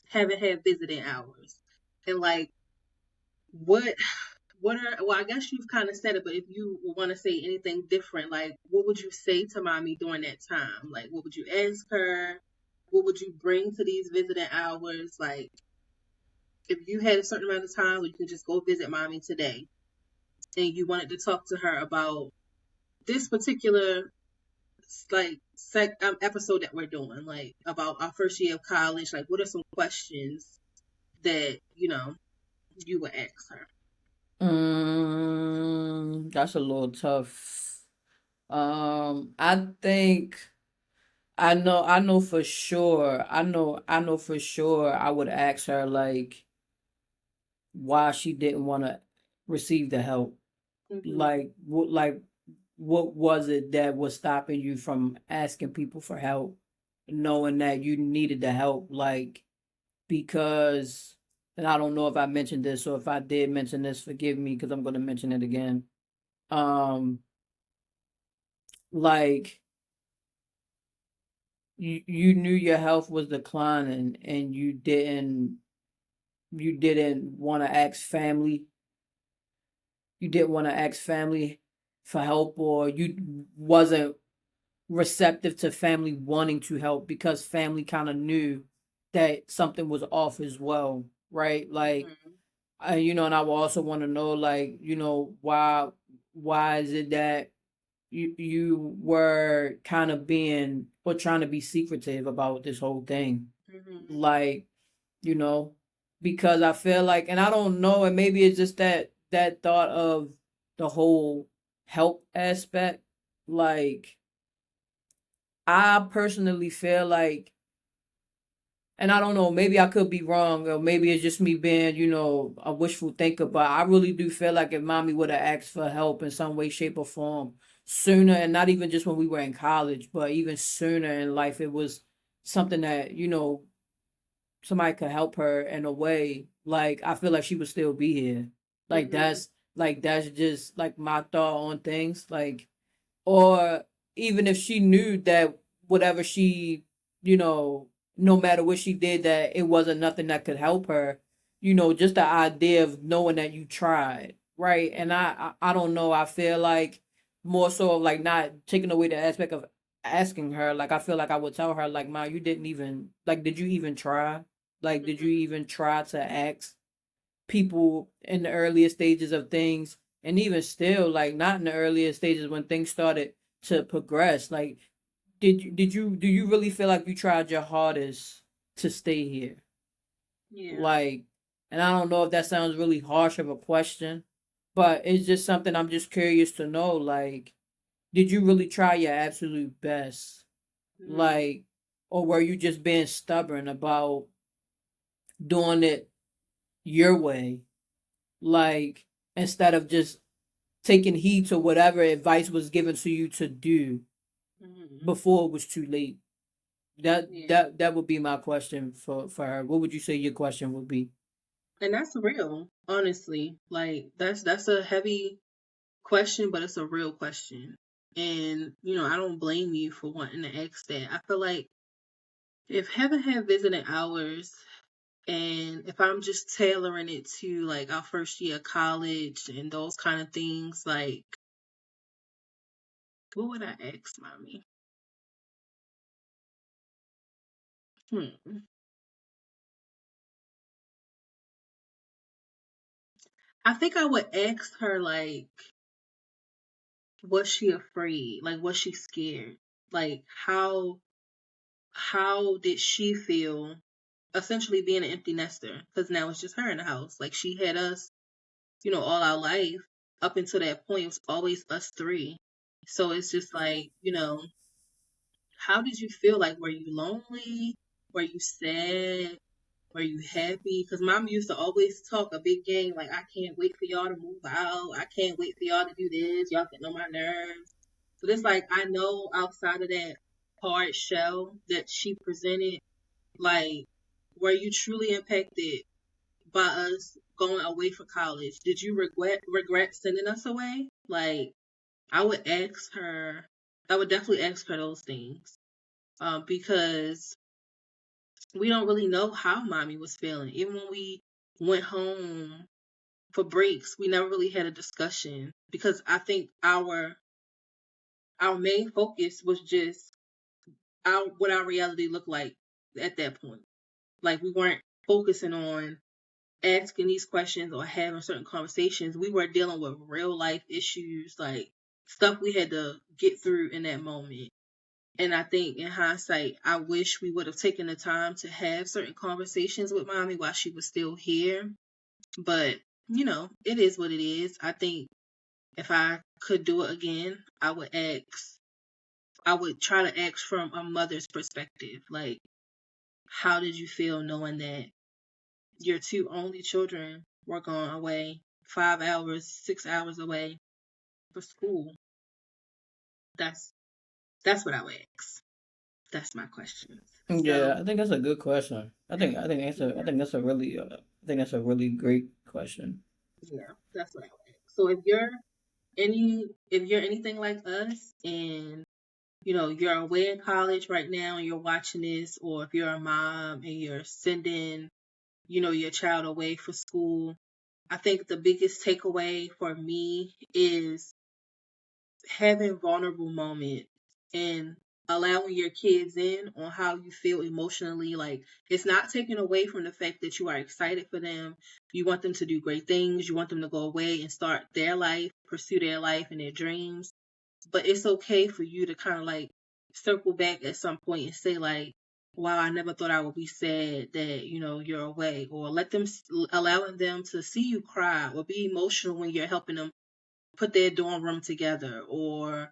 Haven't Had Visiting Hours," and like what well, I guess you've kind of said it, but if you want to say anything different, like what would you say to mommy during that time? Like what would you ask her? What would you bring to these visiting hours? Like if you had a certain amount of time where you could just go visit mommy today and you wanted to talk to her about this particular episode that we're doing, like about our first year of college, like what are some questions that you would ask her? That's a little tough. I think I know for sure. I know for sure I would ask her like why she didn't want to receive the help. Hmm. Like what was it that was stopping you from asking people for help, knowing that you needed the help? Like because, and I don't know if I mentioned this, or if I did mention this, forgive me because I'm going to mention it again. Um, like you knew your health was declining and you didn't want to ask family, you didn't want to ask family for help, or you wasn't receptive to family wanting to help because family kind of knew that something was off as well, right? Like, Mhm. and I would also want to know, like, why is it that you were kind of being or trying to be secretive about this whole thing, Mhm. like, you know, because I feel like, and I don't know, and maybe it's just that thought of the whole help aspect, like, I personally feel like, and I don't know, maybe I could be wrong, or maybe it's just me being, a wishful thinker, but I really do feel like if mommy would have asked for help in some way, shape, or form sooner, and not even just when we were in college, but even sooner in life, it was something that, somebody could help her in a way, like, I feel like she would still be here. Like, Mhm. that's just like my thought on things. Like, or even if she knew that whatever she, you know, no matter what she did, that it wasn't nothing that could help her, just the idea of knowing that you tried, right? And I don't know, I feel like more so of like not taking away the aspect of asking her, like I feel like I would tell her, like, Ma, you didn't even, like, did you even try? Like, did you Mhm. even try to ask people in the earlier stages of things, and even still, like, not in the earlier stages when things started to progress, like, do you really feel like you tried your hardest to stay here, Yeah. like, and I don't know if that sounds really harsh of a question, but it's just something I'm just curious to know, like, did you really try your absolute best, Mhm. like, or were you just being stubborn about doing it your way, like, instead of just taking heed to whatever advice was given to you to do Mhm. before it was too late. That Yeah. that that would be my question for her. What would you say your question would be? And that's real, honestly. Like that's a heavy question, but it's a real question. And I don't blame you for wanting to ask that. I feel like if heaven had visited ours, and if I'm just tailoring it to like our first year of college and those kind of things, like what would I ask mommy? Hmm. I think I would ask her like, was she afraid? Like, was she scared? Like, how did she feel? Essentially being an empty nester, because now it's just her in the house. Like she had us, all our life up until that point. It was always us three. So it's just like, how did you feel? Like, were you lonely? Were you sad? Were you happy? Because mom used to always talk a big game, like, I can't wait for y'all to move out. I can't wait for y'all to do this. Y'all getting on my nerves. But it's like, I know outside of that hard shell that she presented, like, were you truly impacted by us going away for college? Did you regret sending us away? Like, I would ask her, I would definitely ask her those things. Because we don't really know how mommy was feeling. Even when we went home for breaks, we never really had a discussion because I think our main focus was just what our reality looked like at that point. Like we weren't focusing on asking these questions or having certain conversations. We were dealing with real life issues, like stuff we had to get through in that moment. And I think in hindsight, I wish we would have taken the time to have certain conversations with mommy while she was still here. But, it is what it is. I think if I could do it again, I would try to ask from a mother's perspective. Like, how did you feel knowing that your two only children were gone away 5 hours, 6 hours away for school? That's that's what I would ask. That's my questions. Yeah, So I think that's a good question. I yeah, think that's a really I think that's a really great question. yeah, that's what I would ask. So if you're anything like us and you're away in college right now and you're watching this, or if you're a mom and you're sending, your child away for school, I think the biggest takeaway for me is having vulnerable moments and allowing your kids in on how you feel emotionally. Like, it's not taken away from the fact that you are excited for them. You want them to do great things. You want them to go away and start their life, pursue their life and their dreams. But it's okay for you to kind of like circle back at some point and say, like, wow, I never thought I would be sad that, you're away. Or allowing them to see you cry or be emotional when you're helping them put their dorm room together, or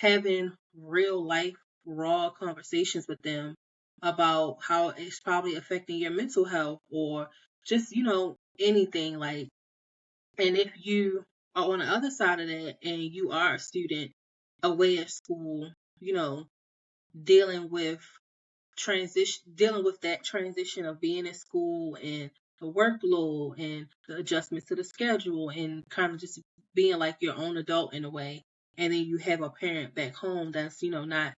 having real life raw conversations with them about how it's probably affecting your mental health, or just anything. Like, and if you are on the other side of that and you are a student away at school, dealing with dealing with that transition of being in school and the workload and the adjustments to the schedule and kind of just being like your own adult in a way. And then you have a parent back home that's, not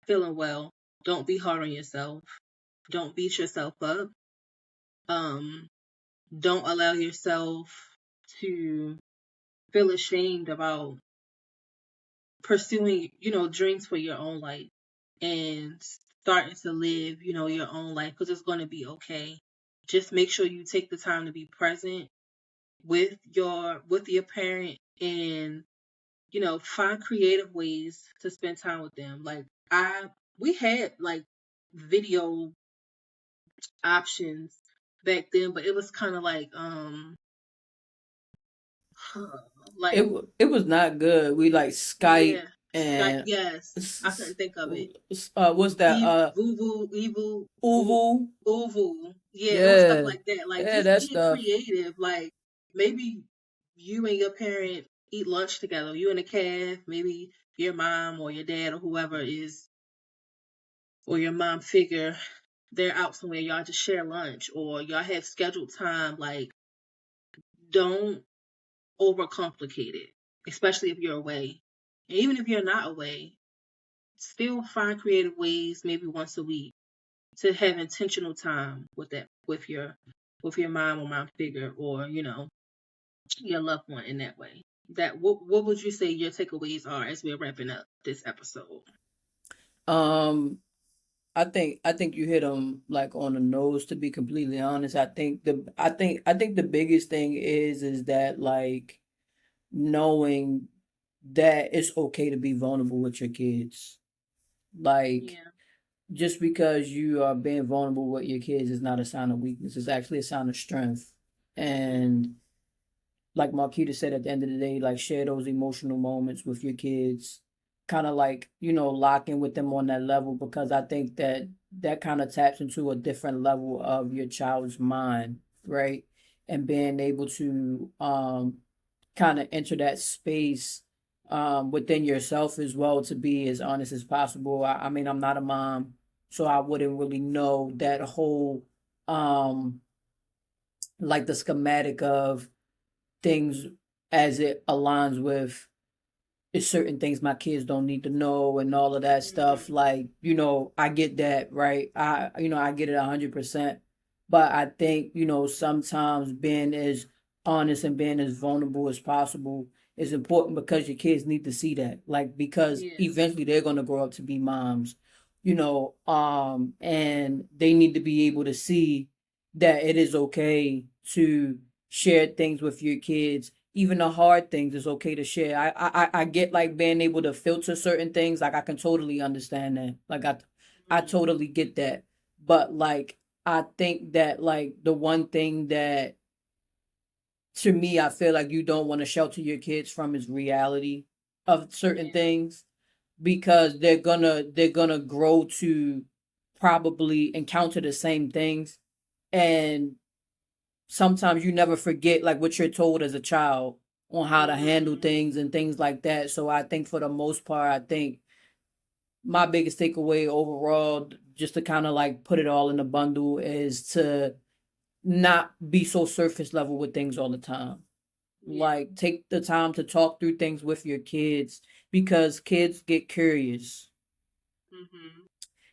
feeling well. Don't be hard on yourself. Don't beat yourself up. Um, don't allow yourself to feel ashamed about pursuing, dreams for your own life and starting to live, your own life, because it's going to be okay. Just make sure you take the time to be present with your parent, and find creative ways to spend time with them. Like, I we had like video options back then, but it was kind of like like, It was not good. We like Skype yeah, Skype, and yes, I couldn't think of it. what's that? Vuvu, Evu, Uvu. Uvu. Yeah, it was stuff Yeah, like that. Like, yeah, just that being stuff. creative. Like, maybe you and your parent eat lunch together. You and the calf. Maybe your mom or your dad or whoever is, or your mom figure, they're out somewhere. Y'all just share lunch, or y'all have scheduled time. Like, don't overcomplicate it, especially if you're away. And even if you're not away, still find creative ways, maybe once a week, to have intentional time with your mom or mom figure, or your loved one in that way. What would you say your takeaways are as we're wrapping up this episode? Um, I think you hit them like on the nose. To be completely honest, I think the biggest thing is that like knowing that it's okay to be vulnerable with your kids. Like, Yeah. just because you are being vulnerable with your kids is not a sign of weakness. It's actually a sign of strength. And like Markita said, at the end of the day, like share those emotional moments with your kids. Kind of like, lock in with them on that level, because I think that that kind of taps into a different level of your child's mind, right? And being able to kind of enter that space within yourself as well, to be as honest as possible. I mean, I'm not a mom, so I wouldn't really know that whole um like the schematic of things as it aligns with it's certain things my kids don't need to know and all of that stuff. Mm-hmm. Like, I get that, right? I get it 100%. But I think, sometimes being as honest and being as vulnerable as possible is important, because your kids need to see that. Like, because Yes. eventually they're gonna grow up to be moms, and they need to be able to see that it is okay to share things with your kids. Even the hard things is okay to share. I get like being able to filter certain things. Like, I can totally understand that. Like, I Mm-hmm. totally get that. But like, I think that like the one thing that, to me, I feel like you don't want to shelter your kids from is reality of certain Yeah. things, because they're gonna grow to probably encounter the same things. And sometimes you never forget like what you're told as a child on how to handle Mm-hmm. things and things like that. So I think for the most part, I think my biggest takeaway overall, just to kind of like put it all in a bundle, is to not be so surface level with things all the time. Yeah. Like, take the time to talk through things with your kids because kids get curious. Mhm.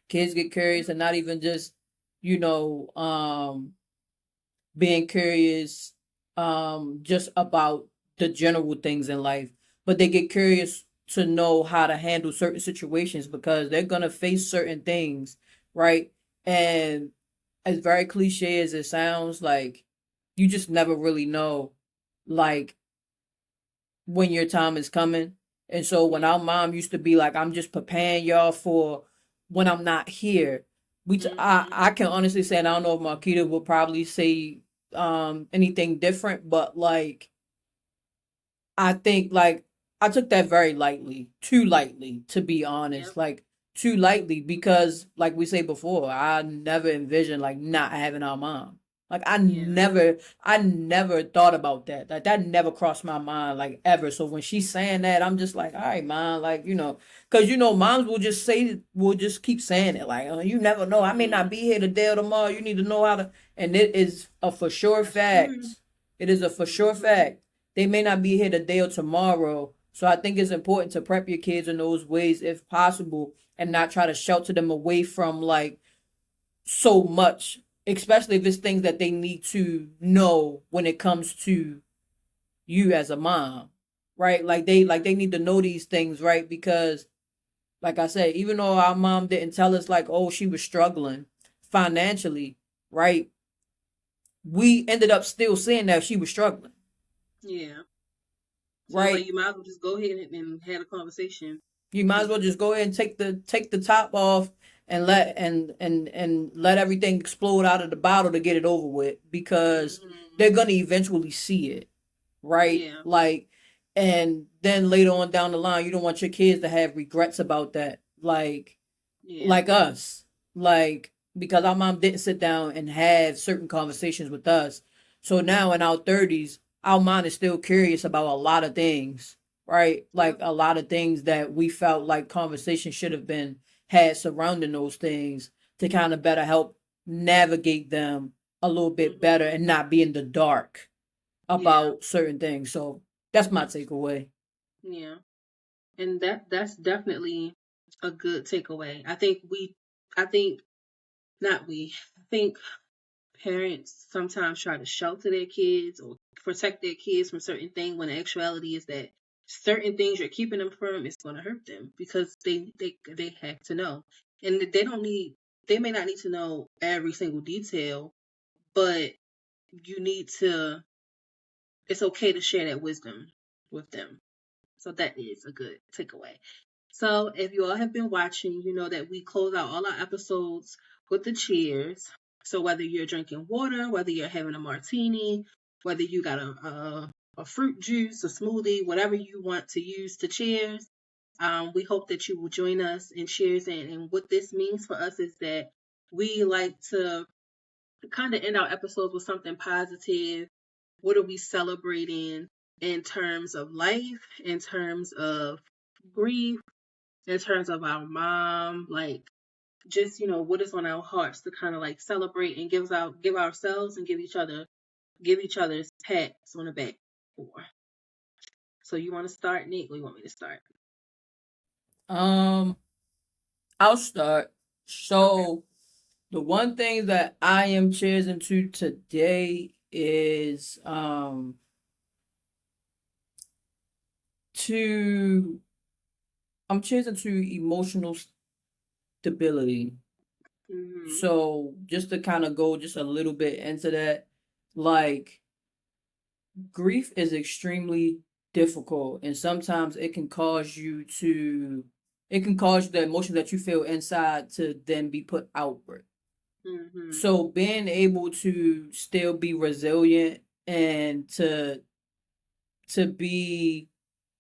Kids get curious, and not even just, you know, being curious just about the general things in life, but they get curious to know how to handle certain situations because they're gonna face certain things, right? And as very cliche as it sounds, like, you just never really know, like, when your time is coming. And so when Yeah. our mom used to be like, I'm just preparing y'all for when I'm not here. Mhm. I can honestly say, and I don't know if Markita will probably say anything different, but like, I think, like, I took that very lightly, too lightly, to be honest. Yep. Like, too lightly because, like we say before, I never envisioned like not having our mom. Like, Yeah. I never thought about that. Like, that never crossed my mind, like, ever. So when she's saying that, I'm just like, all right, mom, like, because moms will just keep saying it, like, you never know. I may not Mhm. be here today or tomorrow. You need to know how to, and it is a for sure That's true. fact. It is a for sure Mhm. fact they may not be here today or tomorrow. So I think it's important to prep your kids in those ways if possible and not try to shelter them away from like so much, especially if it's things that they need to know when it comes to you as a mom. Right? Like Yeah. they need to know these things, right? Because like I said, even though our mom didn't tell us like, oh, she was struggling financially, right? We ended up still seeing that she was struggling, Yeah. So it's like right? you might as well just go ahead and have a conversation. You might as well just go ahead and take the top off and let everything explode out of the bottle to get it over with because Mhm. they're gonna eventually see it, right? Yeah. Like, and then later on down the line, you don't want your kids to have regrets about that. Yeah. Like us, like, because our mom didn't sit down and have certain conversations with us. So now in our 30s, our mind is still curious about a lot of things, right? Like Yep. a lot of things that we felt like conversation should have been had surrounding those things to kind of better help navigate them a little bit better Mhm. and not be in the dark Yeah. about certain things. So that's my takeaway. Yeah. And that's definitely a good takeaway. I think not we, I think parents sometimes try to shelter their kids or protect their kids from certain things when the actuality is that certain things you're keeping them from is going to hurt them because they have to know. And they may not need to know every single detail, but you need to it's okay to share that wisdom with them. So that is a good takeaway. So, if you all have been watching, you know that we close out all our episodes with the cheers. So, whether you're drinking water, whether you're having a martini, whether you got a fruit juice, a smoothie, whatever you want to use to cheers, we hope that you will join us in cheers. And what this means for us is that we like to kind of end our episodes with something positive. What are we celebrating in terms of life, in terms of grief? In terms of our mom, like just what is on our hearts to kind of like celebrate and give ourselves and give each other's pats on the back for. So you want to start, Nick, or you want me to start? Um, I'll start. Okay. So the one thing that I am cheering to today is to I'm cheering to emotional stability. Mhm. So just to kind of go just a little bit into that, like, grief is extremely difficult and sometimes it can cause the emotion that you feel inside to then be put outward. Mhm. So being able to still be resilient and to be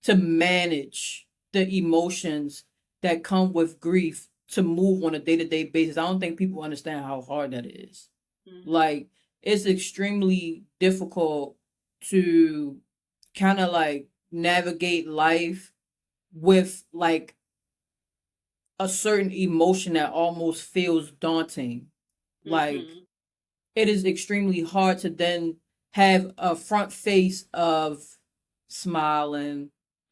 to manage the emotions that come with grief to move on a day-to-day basis. I don't think people understand how hard that is. Mhm. Like, it's extremely difficult to kind of like navigate life with like a certain emotion that almost feels daunting. Like, Mhm. it is extremely hard to then have a front face of smiling,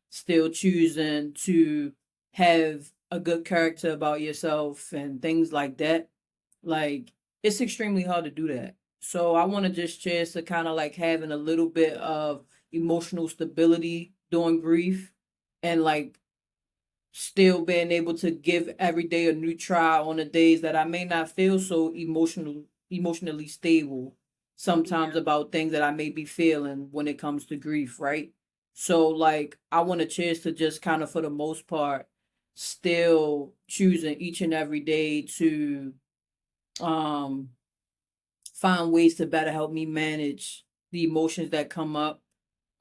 still choosing to have a good character about yourself and things like that. Like, it's extremely hard to do that. So I want to just cheers to kind of like having a little bit of emotional stability during grief, and like still being able to give every day a new try on the days that I may not feel so emotionally stable sometimes Yeah. about things that I may be feeling when it comes to grief, right? So like I want a chance to just kind of for the most part still choosing each and every day to um find ways to better help me manage the emotions that come up.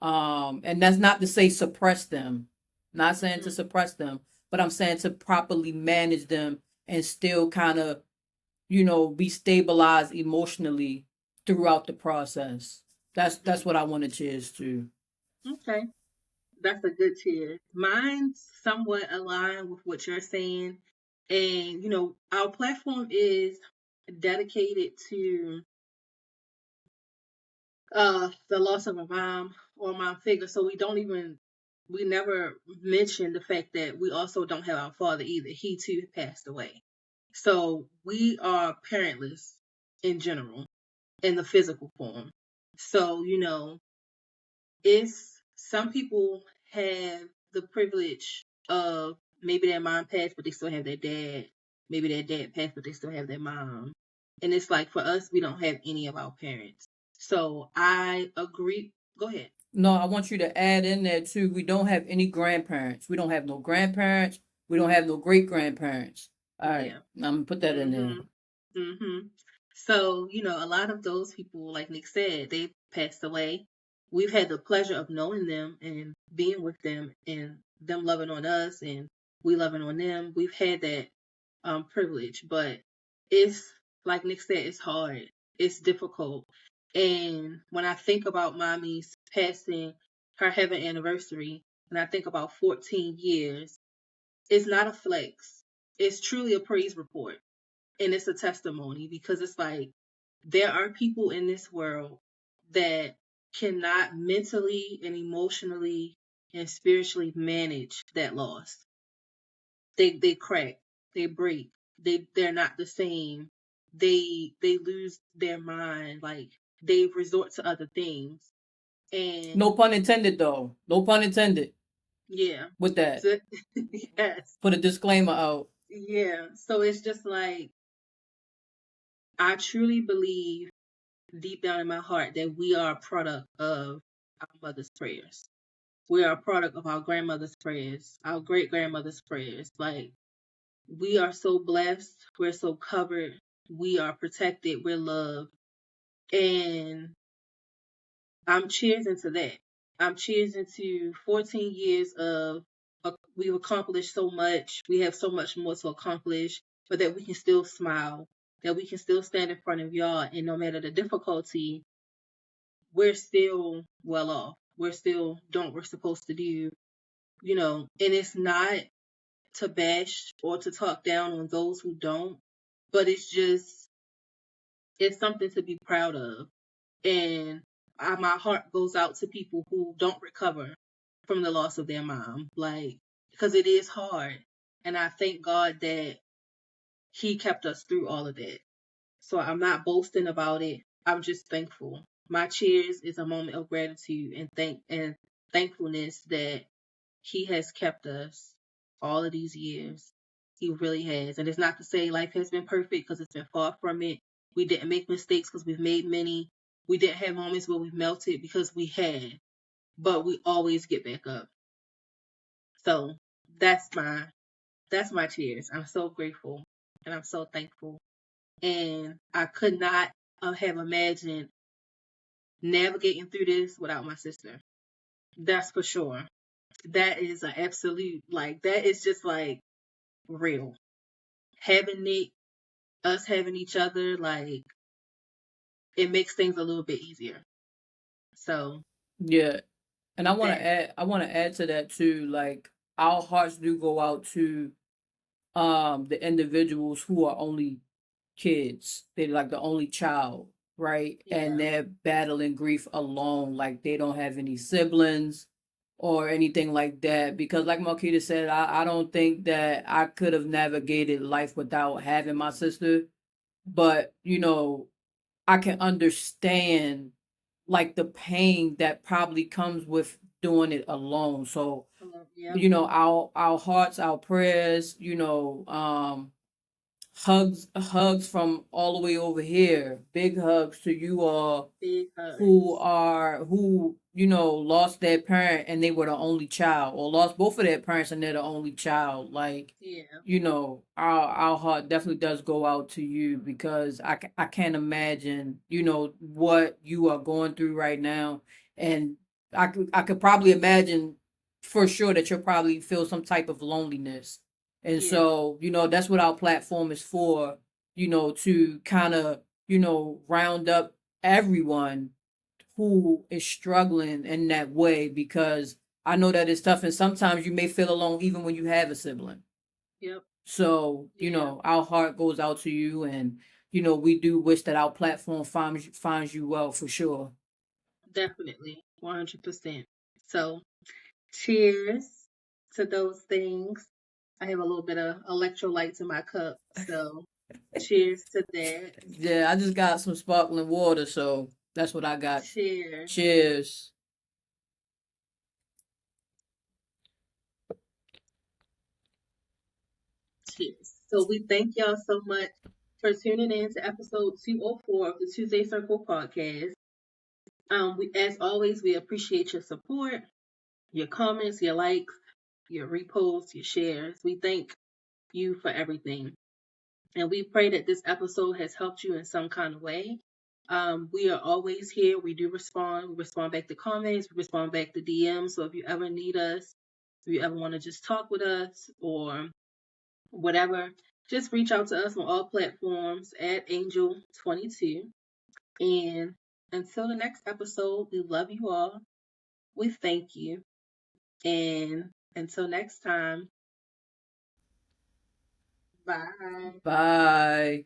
And that's not to say suppress them. Not saying to Mm, suppress them, but I'm saying to properly manage them and still kind of, be stabilized emotionally throughout the process. That's mm. what I want to cheers to. Okay. That's a good tier. Mine's somewhat aligned with what you're saying. And, our platform is dedicated to the loss of a mom or mom figure. So we never mention the fact that we also don't have our father either. He too passed away. So we are parentless in general in the physical form. So, it's some people have the privilege of maybe their mom passed, but they still have their dad. Maybe their dad passed, but they still have their mom. And it's like for us, we don't have any of our parents. So I agree. Go ahead. No, I want you to add in there too. We don't have any grandparents. We don't have no grandparents. We don't have no great grandparents. All right, Yeah. I'm gonna put that in there. Mhm. Mhm. So, a lot of those people, like Nick said, they passed away. We've had the pleasure of knowing them and being with them and them loving on us and we loving on them. We've had that privilege, but it's like Nick said, it's hard. It's difficult. And when I think about mommy's passing her heaven anniversary, and I think about 14 years, it's not a flex. It's truly a praise report. And it's a testimony because it's like there are people in this world that cannot mentally and emotionally and spiritually manage that loss. They crack, they break, they're not the same. They lose their mind, like they resort to other things. And No pun intended, though. No pun intended yeah. with that. So, yes. Put a disclaimer out. Yeah. So it's just like I truly believe deep down in my heart that we are a product of our mother's prayers. We are a product of our grandmother's prayers, our great grandmother's prayers. Like, we are so blessed. We're so covered. We are protected. We're loved. And I'm cheersing to that. I'm cheersing to 14 years of we've accomplished so much. We have so much more to accomplish, but that we can still smile, that we can still stand in front of y'all. And no matter the difficulty, we're still well off. We're still doing what we're supposed to do, and it's not to bash or to talk down on those who don't, but it's something to be proud of. And my heart goes out to people who don't recover from the loss of their mom, like, because it is hard. And I thank God that He kept us through all of that. So I'm not boasting about it. I'm just thankful. My cheers is a moment of gratitude and thankfulness that He has kept us all of these years. He really has. And it's not to say life has been perfect because it's been far from it. We didn't make mistakes because we've made many. We didn't have moments where we melted because we had, but we always get back up. So that's my cheers. I'm so grateful and I'm so thankful. And I could not have imagined navigating through this without my sister. That's for sure. That is an absolute, like, that is just like real. Having Nick, us having each other, like, it makes things a little bit easier. So Yeah, and I want to that, add. I want to add to that too. Like our hearts do go out to the individuals who are only kids. They're like the only child, right? And yeah, they're battling grief alone. Like they don't have any siblings. or anything like that. Because, like Marquita said, I don't think that I could have navigated life without having my sister. But, I can understand like the pain that probably comes with doing it alone. So, Yep. our hearts, our prayers, hugs from all the way over here. Big hugs to you all Big who hugs. are who lost their parent and they were the only child, or lost both of their parents and they're the only child. Like, Yeah. our heart definitely does go out to you, because I can't imagine what you are going through right now. And I could probably imagine for sure that you'll probably feel some type of loneliness. And Yeah. so, that's what our platform is for, to kind of, round up everyone who is struggling in that way, because I know that it's tough and sometimes you may feel alone even when you have a sibling. Yep. So, Yeah. our heart goes out to you, and we do wish that our platform finds you well for sure. Definitely. 100%. So, cheers to those things. I have a little bit of electrolytes in my cup, so cheers to that. Yeah, I just got some sparkling water, so that's what I got. Cheers. Cheers. Cheers. So we thank y'all so much for tuning in to episode 204 of the Tuesday Circle podcast. As always, we appreciate your support, your comments, your likes, your reposts, your shares. We thank you for everything. And we pray that this episode has helped you in some kind of way. We are always here. We do respond. We respond back to comments. We respond back to DMs. So if you ever need us, if you ever want to just talk with us or whatever, just reach out to us on all platforms at Angel22. And until the next episode, we love you all. We thank you. And until next time, bye. Bye.